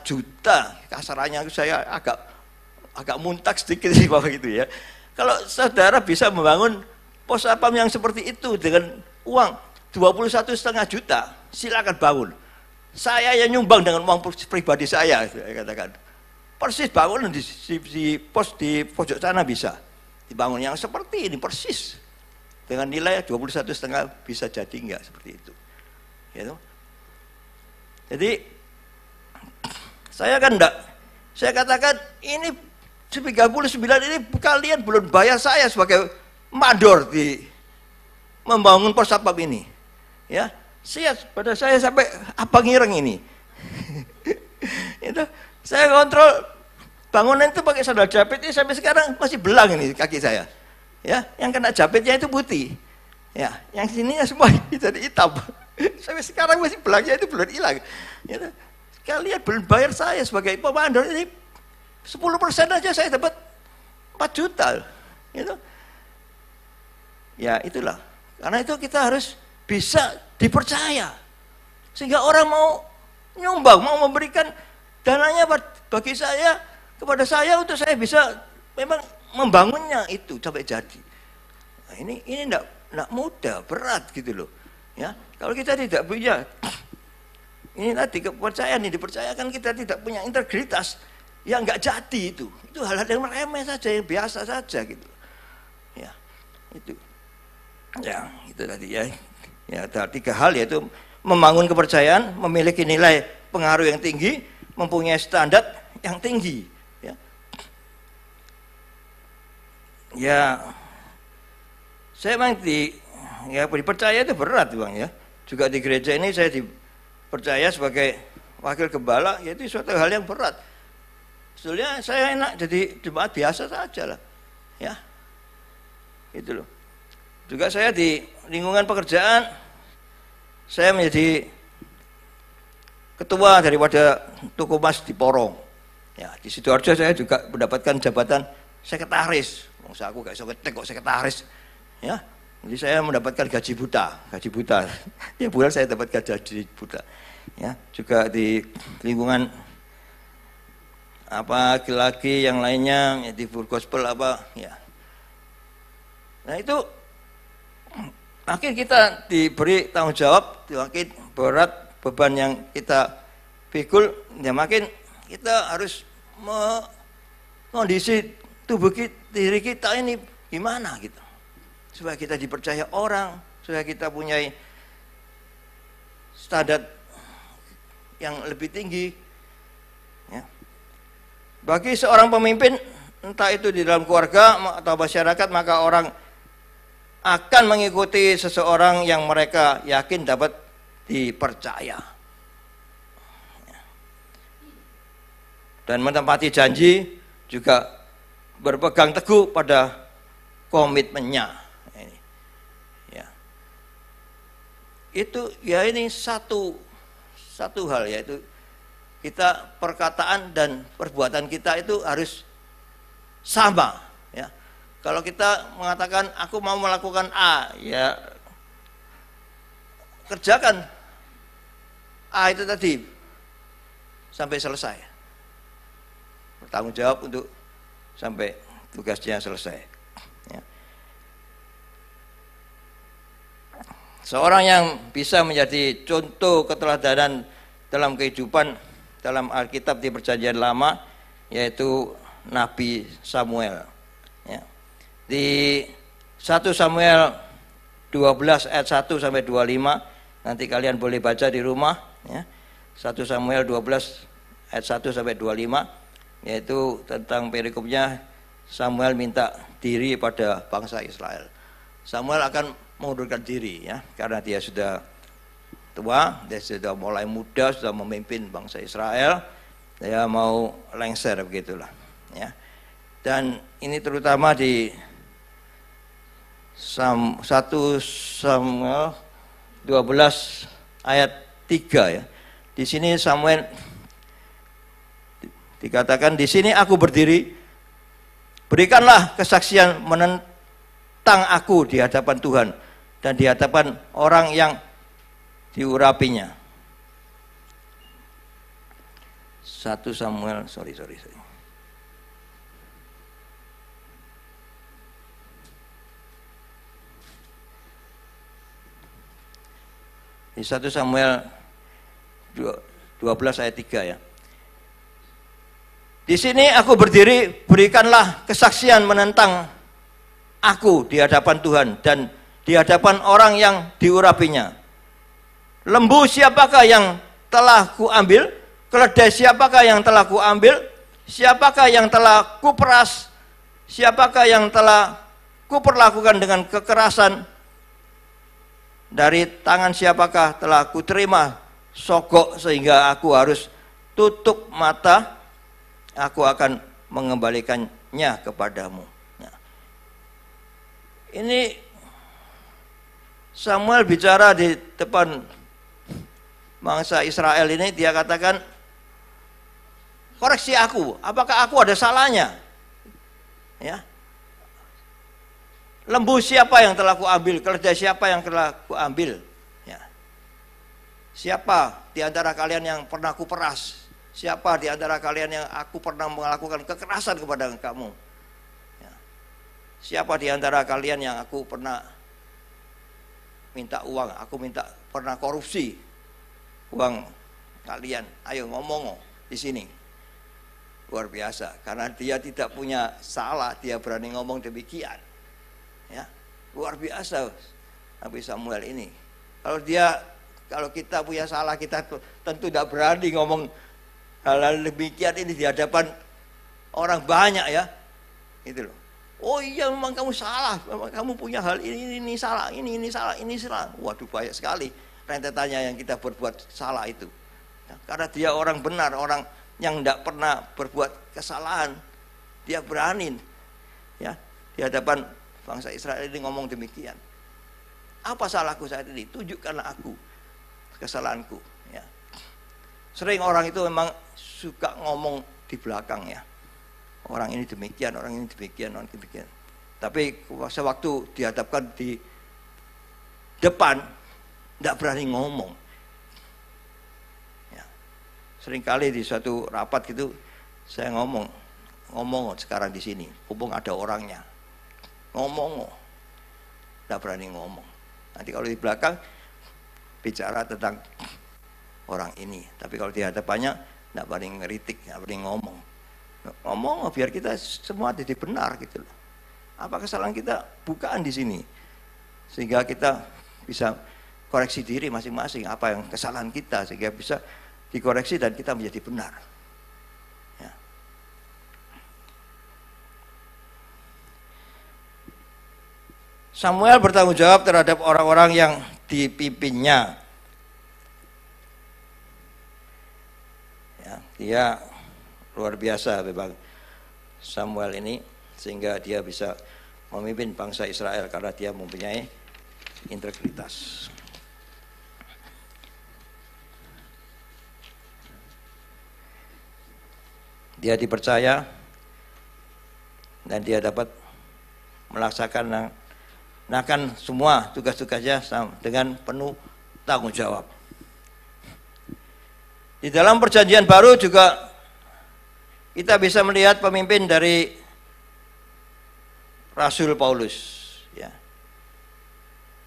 Speaker 3: juta, kasarannya saya agak muntak sedikit sih Bapak gitu ya. Kalau saudara bisa membangun pos satpam yang seperti itu dengan uang 21,5 juta, silakan bangun. Saya yang nyumbang dengan uang pribadi saya katakan. Persis bangun di pos di pojok sana bisa dibangun yang seperti ini persis. Dengan nilai 21,5 bisa jadi enggak seperti itu. Gitu. Jadi saya kan enggak, saya katakan ini 39 ini kalian belum bayar saya sebagai mandor di membangun pos satpam ini. Ya, siap pada saya sampai apa ngireng ini. Itu saya kontrol bangunan itu pakai sandal jepit ini sampai sekarang masih belang ini kaki saya. Ya, yang kena jepitnya itu putih. Ya, yang sininya semua jadi hitam. Sampai sekarang masih belangnya itu belum hilang. Ya, kalian belum bayar saya sebagai pemandor ini 10% aja saya dapat 4 juta. Gitu. Ya itulah. Karena itu kita harus bisa dipercaya. Sehingga orang mau nyumbang, mau memberikan dananya bagi saya, kepada saya untuk saya bisa memang membangunnya itu sampai jadi. Nah, ini enggak mudah, berat gitu loh. Ya, kalau kita tidak punya ini tadi kepercayaan ini dipercayakan kita tidak punya integritas, ya enggak jadi itu. Itu hal-hal yang remeh saja, yang biasa saja gitu. Ya, itu. Ya, itu tadi ya. Ya, ada 3 hal yaitu membangun kepercayaan, memiliki nilai pengaruh yang tinggi, mempunyai standar yang tinggi. Ya, ya saya memang dipercaya itu berat Bang ya. Juga di gereja ini saya dipercaya sebagai wakil gembala, yaitu suatu hal yang berat. Sebetulnya saya enak jadi jemaat biasa saja lah. Ya, itu loh. Juga saya di lingkungan pekerjaan, saya menjadi ketua daripada Tukumas di Porong. Ya, di Sidoarjo saya juga mendapatkan jabatan sekretaris. Masa aku gak bisa ngetik kok sekretaris. Ya, jadi saya mendapatkan gaji buta. Ya bulan saya dapat gaji buta. Ya, juga di lingkungan apa laki-laki yang lainnya, ya, di full gospel apa, ya. Nah itu makin kita diberi tanggung jawab, makin berat beban yang kita pikul, ya makin kita harus kondisi tubuh diri kita ini gimana gitu, supaya kita dipercaya orang, supaya kita punya standar yang lebih tinggi. Ya. Bagi seorang pemimpin, entah itu di dalam keluarga atau masyarakat, maka orang akan mengikuti seseorang yang mereka yakin dapat dipercaya dan menepati janji, juga berpegang teguh pada komitmennya. Ya. Itu ya ini satu hal, yaitu kita perkataan dan perbuatan kita itu harus sama. Ya. Kalau kita mengatakan aku mau melakukan A, ya kerjakan A itu tadi sampai selesai. Bertanggung jawab untuk sampai tugasnya selesai. Ya. Seorang yang bisa menjadi contoh keteladanan dalam kehidupan dalam Alkitab di Perjanjian Lama, yaitu Nabi Samuel. Ya. Di 1 Samuel 12 ayat 1 sampai 25, nanti kalian boleh baca di rumah. Ya. 1 Samuel 12 ayat 1 sampai 25, yaitu tentang perikopnya Samuel minta diri pada bangsa Israel. Samuel akan mengundurkan diri, ya, karena dia sudah tua, dia sudah mulai muda, sudah memimpin bangsa Israel, dia mau lengser begitulah. Ya. Dan ini terutama di 1 Samuel 12 ayat 3 ya. Di sini Samuel dikatakan, di sini aku berdiri, berikanlah kesaksian menentang aku di hadapan Tuhan dan di hadapan orang yang diurapinya. 1 Samuel, sorry. Di 1 Samuel 12 ayat 3 ya. Di sini aku berdiri, berikanlah kesaksian menentang aku di hadapan Tuhan dan di hadapan orang yang diurapinya. Lembu siapakah yang telah kuambil? Keledai siapakah yang telah kuambil? Siapakah yang telah kuperas? Siapakah yang telah kuperlakukan dengan kekerasan? dari tangan siapakah telah kuterima sogok sehingga aku harus tutup mata? Aku akan mengembalikannya kepadamu. Nah, ini Samuel bicara di depan bangsa Israel ini, dia katakan, koreksi aku, apakah aku ada salahnya? Ya. Lembu siapa yang telah kuambil? Keledai siapa yang telah kuambil? Ya. Siapa di antara kalian yang pernah kuperas? Siapa di antara kalian yang aku pernah melakukan kekerasan kepada kamu? Ya. Siapa di antara kalian yang aku pernah minta uang? Aku pernah korupsi uang kalian. Ayo ngomong di sini. Luar biasa, karena dia tidak punya salah, dia berani ngomong demikian. Ya, luar biasa Nabi Samuel ini. Kalau kita punya salah, kita tentu tidak berani ngomong hal-hal demikian ini di hadapan orang banyak ya. Itu loh. Oh iya, memang kamu salah, memang kamu punya hal ini salah, ini salah, ini salah. Waduh, banyak sekali rentetannya yang kita berbuat salah itu. Ya, karena dia orang benar, orang yang tidak pernah berbuat kesalahan, dia berani ya di hadapan bangsa Israel ini ngomong demikian. Apa salahku saat ini? Tunjukkanlah aku kesalahanku. Ya. Sering orang itu memang suka ngomong di belakang ya. Orang ini demikian, orang ini demikian, orang ini demikian. Tapi sewaktu dihadapkan di depan, tidak berani ngomong. Ya. Seringkali di suatu rapat gitu, saya ngomong sekarang di sini, mumpung ada orangnya. Ngomong, tidak berani ngomong. Nanti kalau di belakang bicara tentang orang ini, tapi kalau di hadapannya tidak berani ngeritik, tidak berani ngomong biar kita semua jadi benar gitu loh. Apa kesalahan kita bukaan di sini, sehingga kita bisa koreksi diri masing-masing apa yang kesalahan kita, sehingga bisa dikoreksi dan kita menjadi benar. Samuel bertanggung jawab terhadap orang-orang yang dipimpinnya. Ya, dia luar biasa memang Samuel ini, sehingga dia bisa memimpin bangsa Israel karena dia mempunyai integritas. Dia dipercaya dan dia dapat melaksanakan semua tugas-tugasnya dengan penuh tanggung jawab. Di dalam perjanjian baru juga kita bisa melihat pemimpin dari Rasul Paulus. Ya.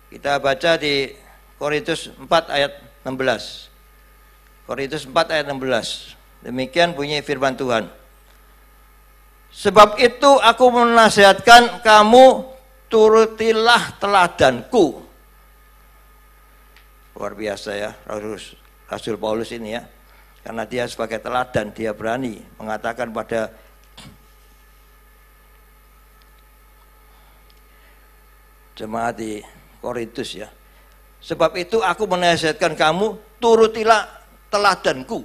Speaker 3: Kita baca di Korintus 4 ayat 16. Korintus 4 ayat 16. Demikian bunyi firman Tuhan. Sebab itu aku menasihatkan kamu, turutilah teladanku. Luar biasa ya Rasul Paulus ini ya. Karena dia sebagai teladan, dia berani mengatakan pada jemaat di Korintus ya. Sebab itu aku menasihatkan kamu, turutilah teladanku.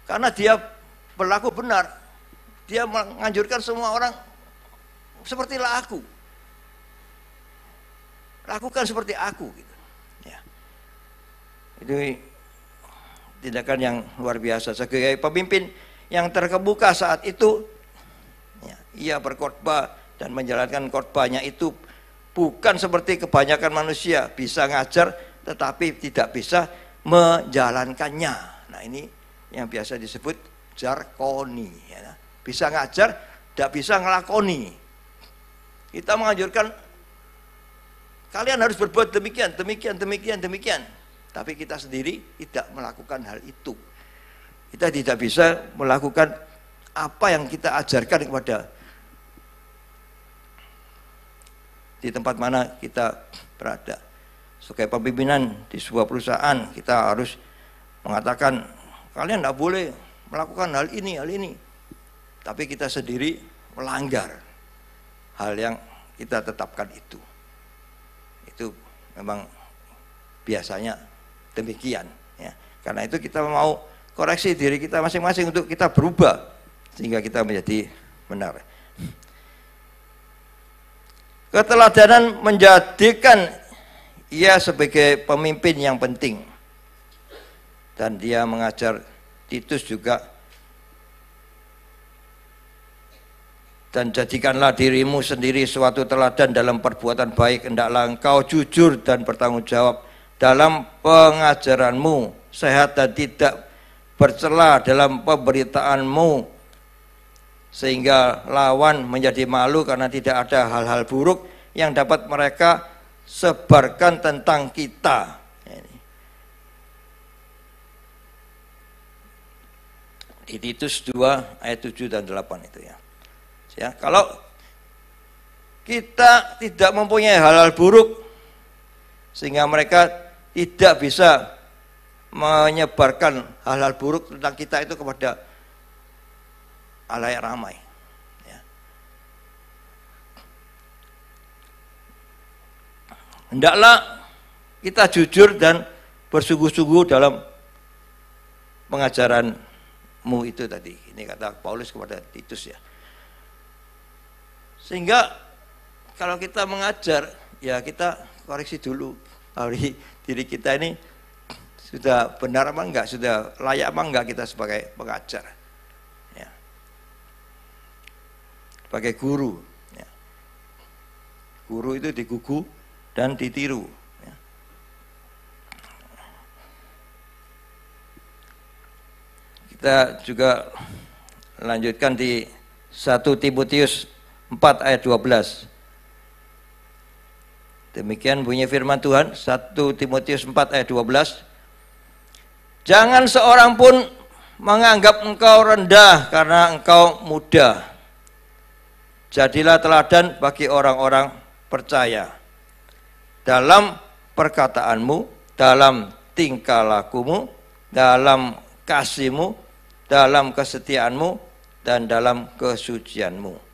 Speaker 3: Karena dia berlaku benar. Dia menganjurkan semua orang sepertilah aku, lakukan seperti aku gitu. Ya. Itu tindakan yang luar biasa. Sebagai pemimpin yang terkemuka saat itu, ya, ia berkhotbah dan menjalankan khotbahnya itu bukan seperti kebanyakan manusia, bisa ngajar tetapi tidak bisa menjalankannya. Nah ini yang biasa disebut jarkoni. Ya. Bisa ngajar, tidak bisa ngelakoni. Kita menganjurkan kalian harus berbuat demikian. Tapi kita sendiri tidak melakukan hal itu. Kita tidak bisa melakukan apa yang kita ajarkan kepada di tempat mana kita berada. Sebagai pemimpinan di sebuah perusahaan, kita harus mengatakan kalian tidak boleh melakukan hal ini. Tapi kita sendiri melanggar hal yang kita tetapkan itu. itu memang biasanya demikian. Ya. Karena itu kita mau koreksi diri kita masing-masing untuk kita berubah sehingga kita menjadi benar. Keteladanan menjadikan ia sebagai pemimpin yang penting. Dan dia mengajar Titus juga, dan jadikanlah dirimu sendiri suatu teladan dalam perbuatan baik, hendaklah engkau jujur dan bertanggung jawab dalam pengajaranmu, sehat dan tidak bercela dalam pemberitaanmu, sehingga lawan menjadi malu karena tidak ada hal-hal buruk yang dapat mereka sebarkan tentang kita. Di Titus 2 ayat 7 dan 8 itu ya. Ya, kalau kita tidak mempunyai hal-hal buruk sehingga mereka tidak bisa menyebarkan hal-hal buruk tentang kita itu kepada halayak ramai. Ya. Hendaklah kita jujur dan bersungguh-sungguh dalam pengajaranmu itu tadi. Ini kata Paulus kepada Titus ya. Sehingga kalau kita mengajar, ya kita koreksi dulu dari diri kita ini sudah benar apa enggak, sudah layak apa enggak kita sebagai pengajar, ya. Sebagai guru. Ya. Guru itu digugu dan ditiru. Ya. Kita juga lanjutkan di 1 Timotius 4 ayat 12. Demikian bunyi firman Tuhan, 1 Timotius 4 ayat 12. Jangan seorang pun menganggap engkau rendah karena engkau muda. Jadilah teladan bagi orang-orang percaya dalam perkataanmu, dalam tingkah lakumu, dalam kasihmu, dalam kesetiaanmu, dan dalam kesucianmu.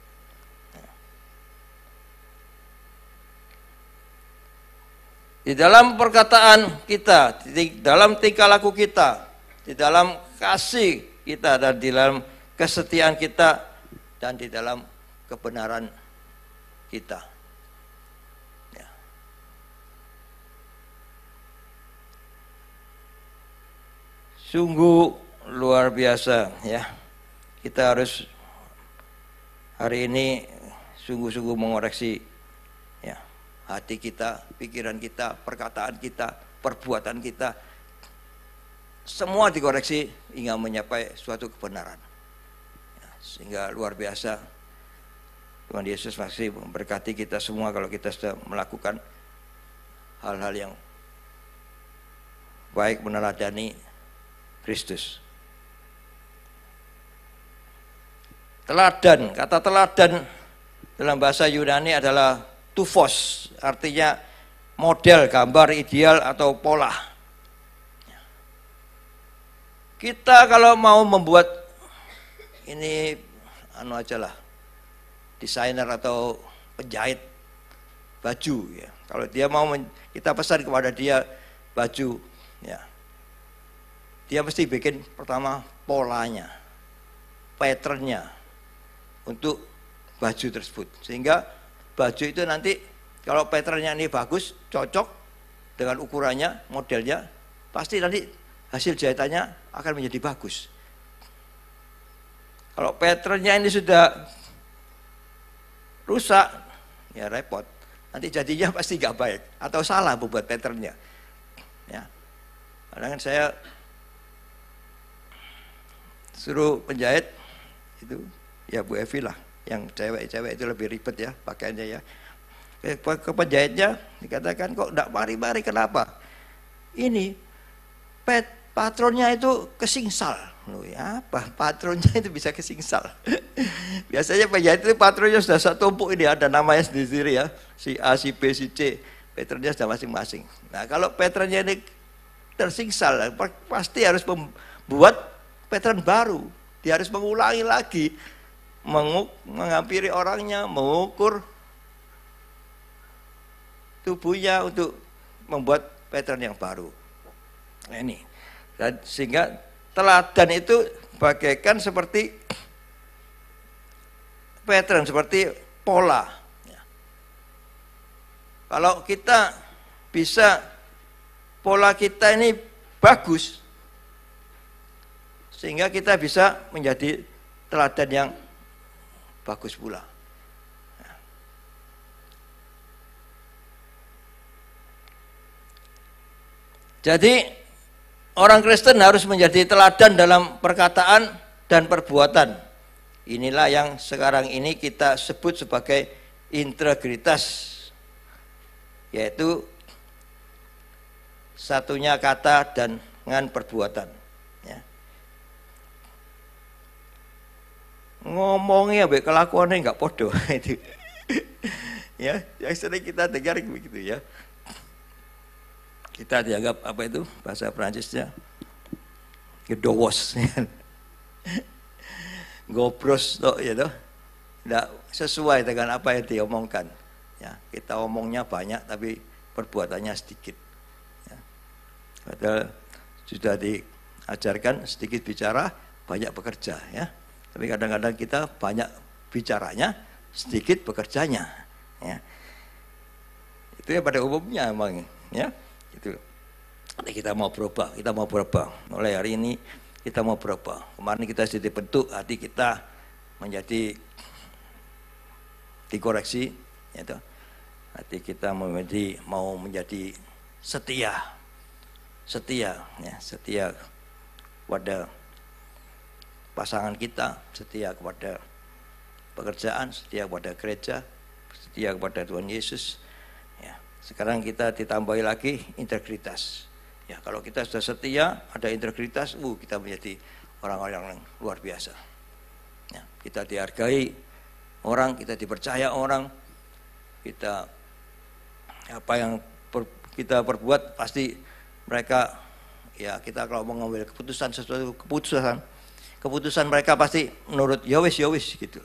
Speaker 3: Di dalam perkataan kita, di dalam tingkah laku kita, di dalam kasih kita, dan di dalam kesetiaan kita, dan di dalam kebenaran kita. Ya. Sungguh luar biasa ya. Kita harus hari ini sungguh-sungguh mengoreksi hati kita, pikiran kita, perkataan kita, perbuatan kita, semua dikoreksi hingga mencapai suatu kebenaran. Ya, sehingga luar biasa Tuhan Yesus masih memberkati kita semua kalau kita sudah melakukan hal-hal yang baik, meneladani Kristus. Teladan, kata teladan dalam bahasa Yunani adalah tufos, artinya model, gambar, ideal atau pola. Kita kalau mau membuat ini aja lah, desainer atau penjahit baju ya. Kalau dia mau kita pesan kepada dia baju ya. Dia mesti bikin pertama polanya, patternnya untuk baju tersebut. Sehingga baju itu nanti kalau patternnya ini bagus, cocok dengan ukurannya, modelnya, pasti nanti hasil jahitannya akan menjadi bagus. Kalau patternnya ini sudah rusak, ya repot. Nanti jadinya pasti nggak baik atau salah membuat patternnya. Ya, kadang saya suruh penjahit itu, ya Bu Evi lah. Yang cewek-cewek itu lebih ribet ya pakaiannya ya. Ke penjahitnya dikatakan kok enggak mari-mari, kenapa? Ini patronnya itu kesingsal. Loh ya apa? Patronnya itu bisa kesingsal. Biasanya penjahit itu patronnya sudah satu tumpuk, ini ada namanya sendiri ya. Si A, si B, si C. Patternnya sudah masing-masing. Nah kalau patternnya ini tersingsal, pasti harus membuat pattern baru. Dia harus mengulangi lagi. Menghampiri orangnya, mengukur tubuhnya untuk membuat pattern yang baru. Nah, ini. Dan sehingga teladan itu bagaikan seperti pattern, seperti pola. Ya. Kalau kita bisa pola kita ini bagus, sehingga kita bisa menjadi teladan yang bagus pula. Jadi orang Kristen harus menjadi teladan dalam perkataan dan perbuatan. Inilah yang sekarang ini kita sebut sebagai integritas, yaitu satunya kata dan dengan perbuatan. Ya. Ngomongnya baik kelakuannya nggak podo itu. Ya, yang sering kita dengar begitu ya. Kita dianggap apa itu bahasa Prancisnya gedowos, gobros toh, ya toh, tidak sesuai dengan apa yang diomongkan. Ya, kita omongnya banyak tapi perbuatannya sedikit. Ya. Padahal sudah diajarkan sedikit bicara banyak bekerja, ya. Tapi kadang-kadang kita banyak bicaranya sedikit bekerjanya. Ya. Itu ya pada umumnya emang, ya. Itu. Nanti kita mau berubah, mulai hari ini kita mau berubah. Kemarin kita sudah dibentuk hati kita menjadi dikoreksi, ya, hati kita mau menjadi setia, ya, setia pada pasangan kita, setia kepada pekerjaan, setia kepada gereja, setia kepada Tuhan Yesus. Ya, sekarang kita ditambahi lagi integritas. Ya, kalau kita sudah setia, ada integritas, kita menjadi orang-orang yang luar biasa. Ya, kita dihargai orang, kita dipercaya orang, kita apa yang kita perbuat pasti mereka, ya kita kalau mau mengambil keputusan sesuatu keputusan mereka pasti menurut ya wis gitu.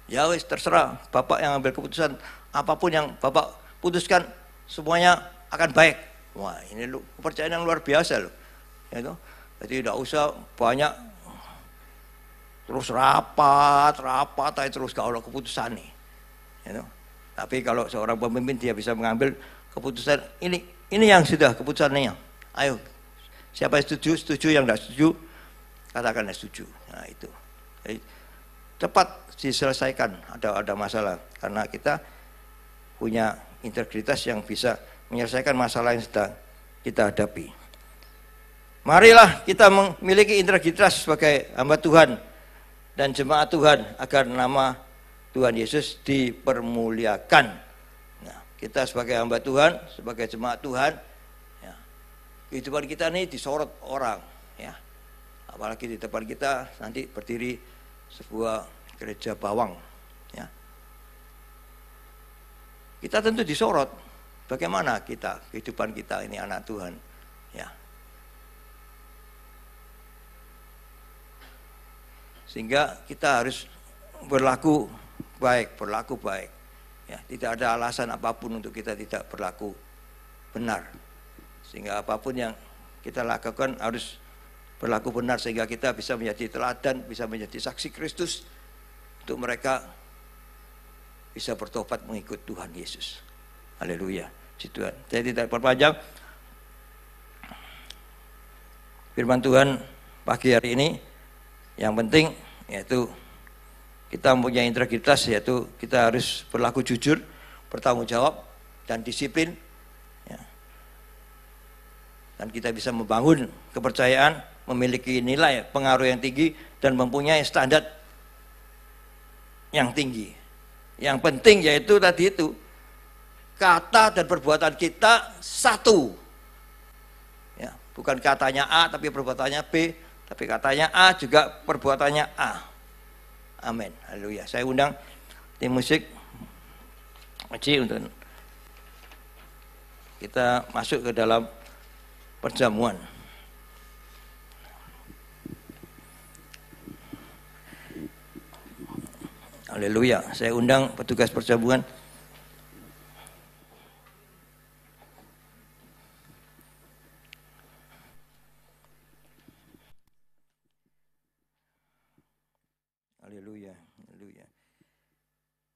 Speaker 3: Ya wis terserah Bapak yang ambil keputusan, apapun yang Bapak putuskan semuanya akan baik. Wah, ini kepercayaan yang luar biasa loh. Ya, jadi tidak usah banyak terus rapat terus kalau keputusan nih. Ya, tapi kalau seorang pemimpin dia bisa mengambil keputusan ini yang sudah keputusannya. Ayo, siapa yang setuju, yang tidak setuju, katakan yang setuju. Nah itu. Jadi, cepat diselesaikan ada masalah karena kita punya integritas yang bisa menyelesaikan masalah yang sedang kita hadapi. Marilah kita memiliki integritas sebagai hamba Tuhan dan jemaat Tuhan agar nama Tuhan Yesus dipermuliakan. Nah, kita sebagai hamba Tuhan, sebagai jemaat Tuhan, ya, kehidupan kita ini disorot orang, ya. Apalagi di depan kita nanti berdiri sebuah gereja bawang, ya. Kita tentu disorot. Bagaimana kehidupan kita ini anak Tuhan, ya. Sehingga kita harus berlaku baik, ya. Tidak ada alasan apapun untuk kita tidak berlaku benar. Sehingga apapun yang kita lakukan harus berlaku benar sehingga kita bisa menjadi teladan, bisa menjadi saksi Kristus untuk mereka bisa bertobat mengikut Tuhan Yesus. Haleluya, Tuhan. Saya tidak perpanjang. Firman Tuhan pagi hari ini yang penting yaitu kita mempunyai integritas, yaitu kita harus berlaku jujur, bertanggung jawab dan disiplin, ya. Dan kita bisa membangun kepercayaan, memiliki nilai pengaruh yang tinggi dan mempunyai standar yang tinggi. Yang penting yaitu tadi itu kata dan perbuatan kita satu, ya, bukan katanya A tapi perbuatannya B, tapi katanya A juga perbuatannya A. Amin, haleluya. Saya undang tim musik untuk kita masuk ke dalam perjamuan. Haleluya. Saya undang petugas perjamuan. Haleluya, haleluya.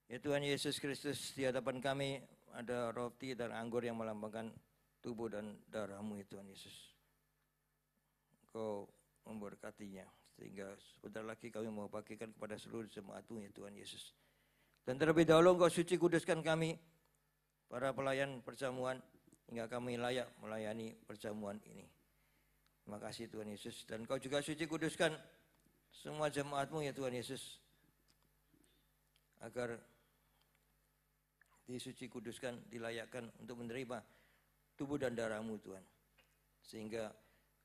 Speaker 3: Ya Tuhan Yesus Kristus, di hadapan kami ada roti dan anggur yang melambangkan tubuh dan darah-Mu ya Tuhan Yesus. Engkau memberkatinya, sehingga sebentar lagi kami mau bagikan kepada seluruh jemaat-Mu ya Tuhan Yesus. Dan terlebih dahulu Engkau suci kuduskan kami, para pelayan perjamuan, hingga kami layak melayani perjamuan ini. Terima kasih Tuhan Yesus. Dan Engkau juga suci kuduskan semua jemaat-Mu ya Tuhan Yesus, agar disuci kuduskan, dilayakkan untuk menerima tubuh dan darah-Mu Tuhan. Sehingga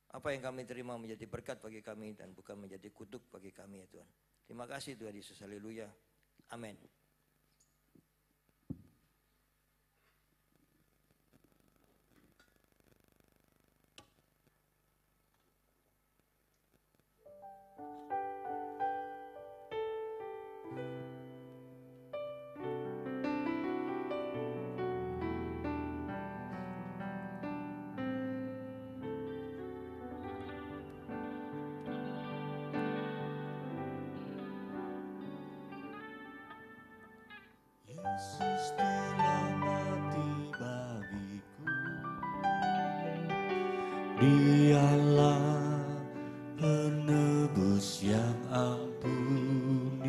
Speaker 3: apa yang kami terima menjadi berkat bagi kami dan bukan menjadi kutuk bagi kami ya Tuhan. Terima kasih Tuhan Yesus, haleluya, amin.
Speaker 1: Yesus telah mati bagiku, Dialah penebus yang ampuniku,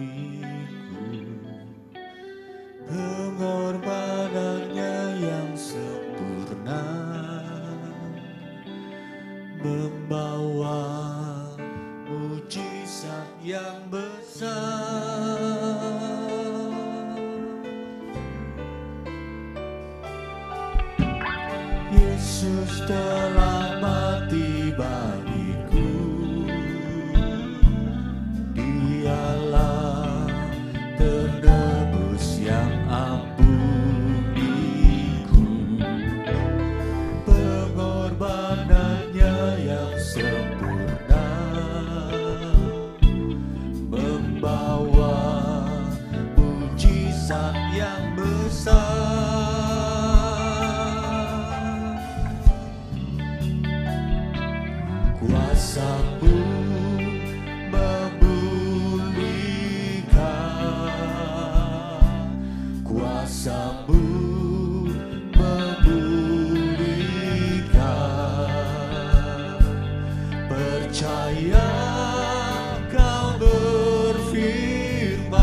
Speaker 1: pengorbanannya yang sempurna membawa mujizat yang besar. Yesus telah mati bagiku, Dialah penebus yang ampuniku, pengorbanannya yang sempurna membawa mujizat yang besar. Kuasa-Mu memulihkan, Kuasa-Mu memulihkan. Percaya Kau berfirman,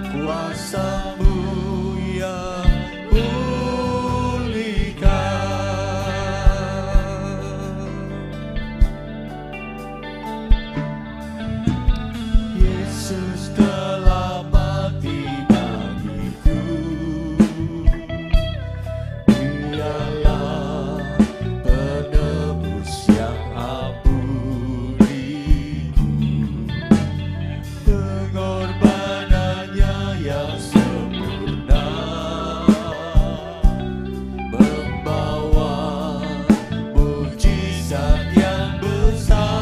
Speaker 1: Kuasa-Mu yang Yesus telah mati bagiku, Dialah penebus yang ampuniku, pengorbanannya yang sempurna membawa mujizat yang besar.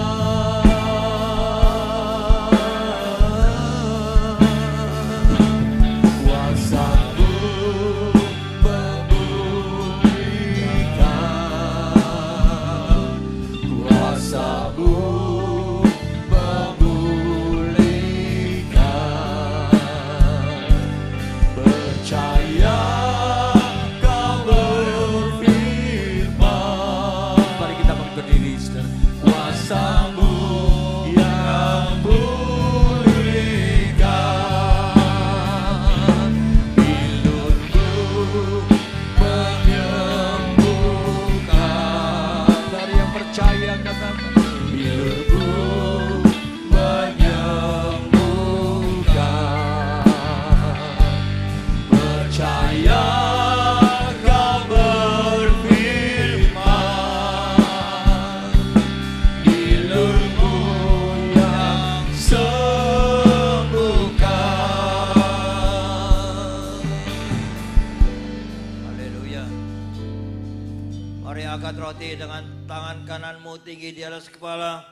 Speaker 1: Angkat roti dengan tangan kananmu tinggi di atas kepala.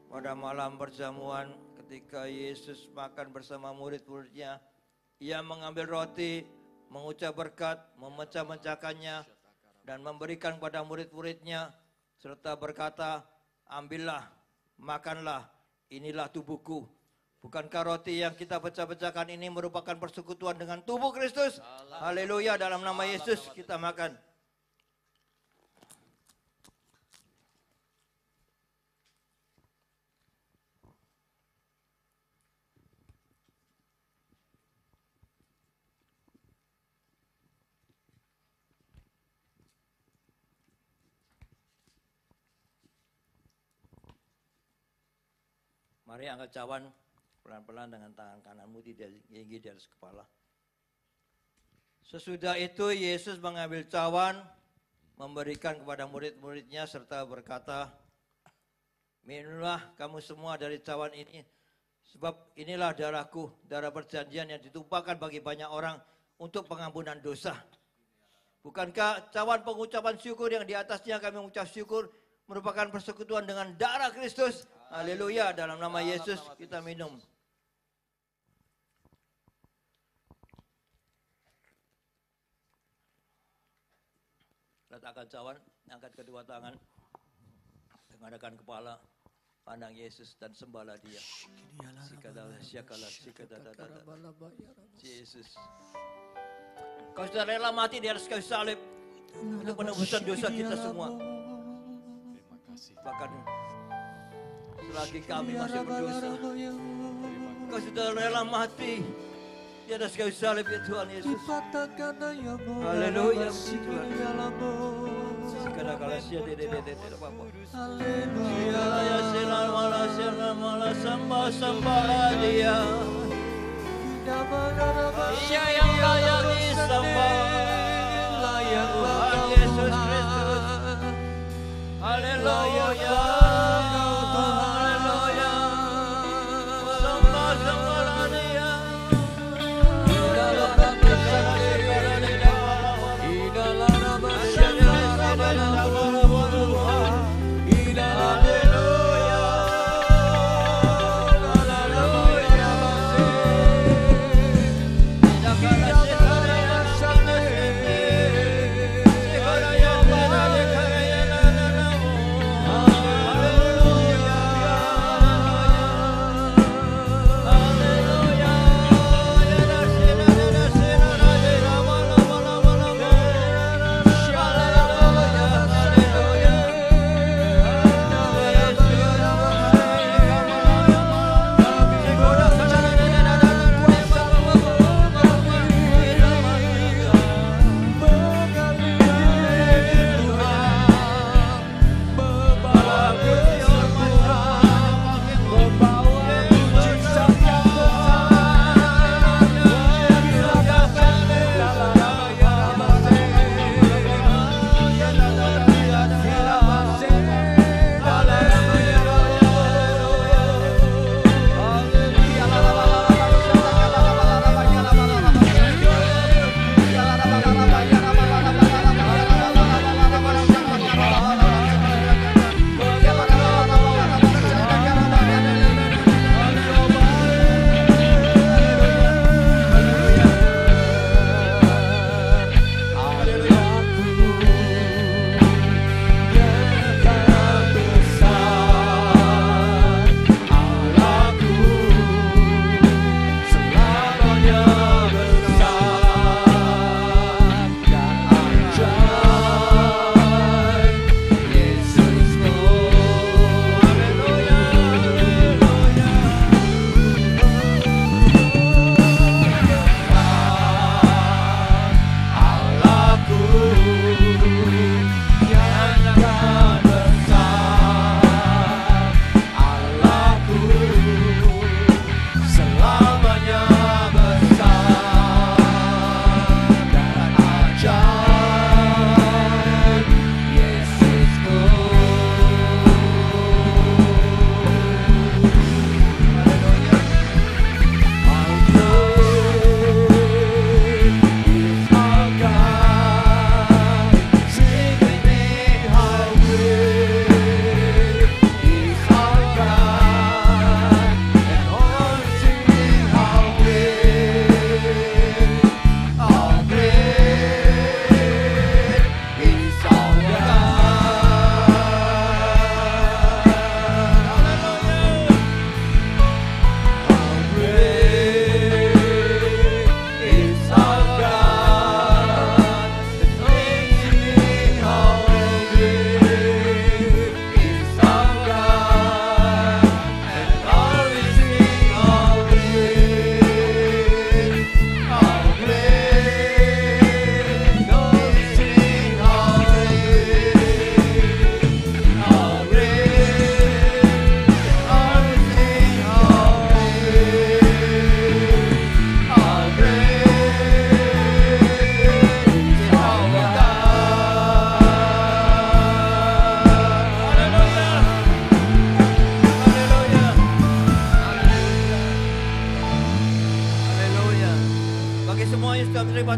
Speaker 1: Pada malam perjamuan ketika Yesus makan bersama murid-muridnya, Ia mengambil roti, mengucap berkat, memecah-mecahkannya, dan memberikan kepada murid-muridnya, serta berkata, ambillah,
Speaker 3: makanlah, inilah tubuhku. Bukankah roti yang kita pecah-pecahkan ini merupakan persekutuan dengan tubuh Kristus? Haleluya, dalam nama Yesus kita makan. Mari angkat cawan pelan-pelan dengan tangan kananmu tinggi di atas kepala. Sesudah itu Yesus mengambil cawan, memberikan kepada murid-muridnya serta berkata, minumlah kamu semua dari cawan ini, sebab inilah darahku, darah perjanjian yang ditumpahkan bagi banyak orang untuk pengampunan dosa. Bukankah cawan pengucapan syukur yang di atasnya kami mengucap syukur merupakan persekutuan dengan darah Kristus? Haleluya, dalam nama Yesus kita minum. Letakkan cawan, angkat kedua tangan, tengadahkan kepala, pandang Yesus dan sembahlah Dia. Yesus. Kau sudah rela mati di atas kayu salib untuk penebusan dosa kita semua. Bahkan selagi kami masih berdosa, Kau sudah rela mati di atas kayu salib ya Tuhan Yesus. Haleluya Tuhan. Sembah Dia. Dia yang layak disembah, Tuhan Yesus Kristus. Haleluya. Hallelujah.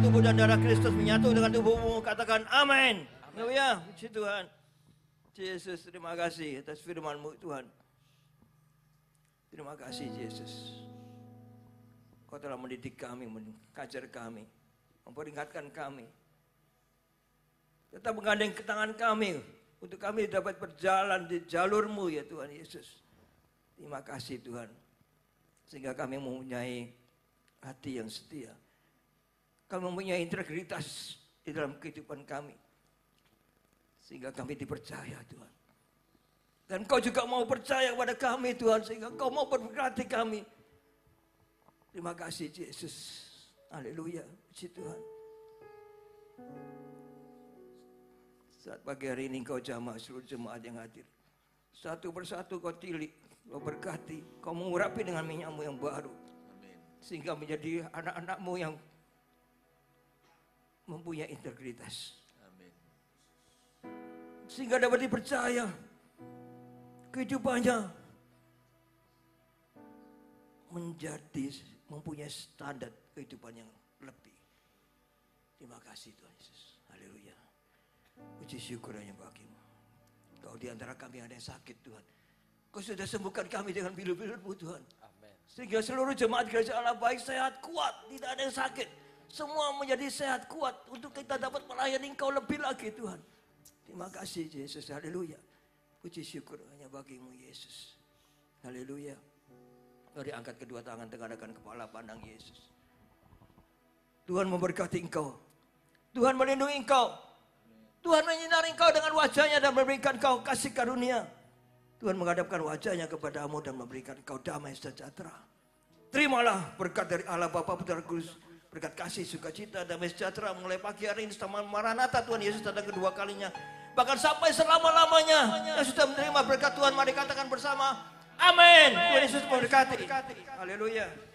Speaker 3: tubuh dan darah Kristus menyatu dengan tubuhmu. Katakan amin. Haleluya. Puji Tuhan. Yesus, terima kasih atas firman-Mu Tuhan. Terima kasih Yesus. Kau telah mendidik kami, mengajar kami, memperingatkan kami. Tetap menggandeng ke tangan kami untuk kami dapat berjalan di jalur-Mu ya Tuhan Yesus. Terima kasih Tuhan. Sehingga kami mempunyai hati yang setia. Kami mempunyai integritas di dalam kehidupan kami. Sehingga kami dipercaya Tuhan. Dan Kau juga mau percaya kepada kami Tuhan. Sehingga Kau mau berkati kami. Terima kasih Yesus. Haleluya. Puji Tuhan. Saat pagi hari ini Kau jamah seluruh jemaat yang hadir. Satu persatu Kau tilik. Kau berkati. Kau mengurapi dengan minyak-Mu yang baru. Sehingga menjadi anak-anak-Mu yang mempunyai integritas. Sehingga dapat dipercaya kehidupannya menjadi mempunyai standar kehidupan yang lebih. Terima kasih Tuhan Yesus. Haleluya. Puji syukur hanya bagi-Mu. Kau di antara kami ada yang sakit Tuhan. Kau sudah sembuhkan kami dengan bilu-bilu-Mu Tuhan. Amen. Sehingga seluruh jemaat gereja Allah baik, sehat, kuat. Tidak ada yang sakit. Semua menjadi sehat, kuat. Untuk kita dapat melayani Engkau lebih lagi Tuhan. Terima kasih Yesus. Haleluya. Puji syukur hanya bagi-Mu Yesus. Haleluya. Mari angkat kedua tangan, tegakkan kepala, pandang Yesus. Tuhan memberkati engkau. Tuhan melindungi engkau. Tuhan menyinari engkau dengan wajahnya dan memberikan engkau kasih karunia. Tuhan menghadapkan wajahnya kepadamu dan memberikan engkau damai sejahtera. Terimalah berkat dari Allah Bapa, Putra, Kudus. Berkat kasih, sukacita, damai sejahtera mulai pagi hari ini sama Maranatha Tuhan Yesus datang kedua kalinya. Bahkan sampai selama-lamanya. Yang sudah menerima berkat Tuhan, mari katakan bersama. Amin. Tuhan Yesus memberkati. Haleluya.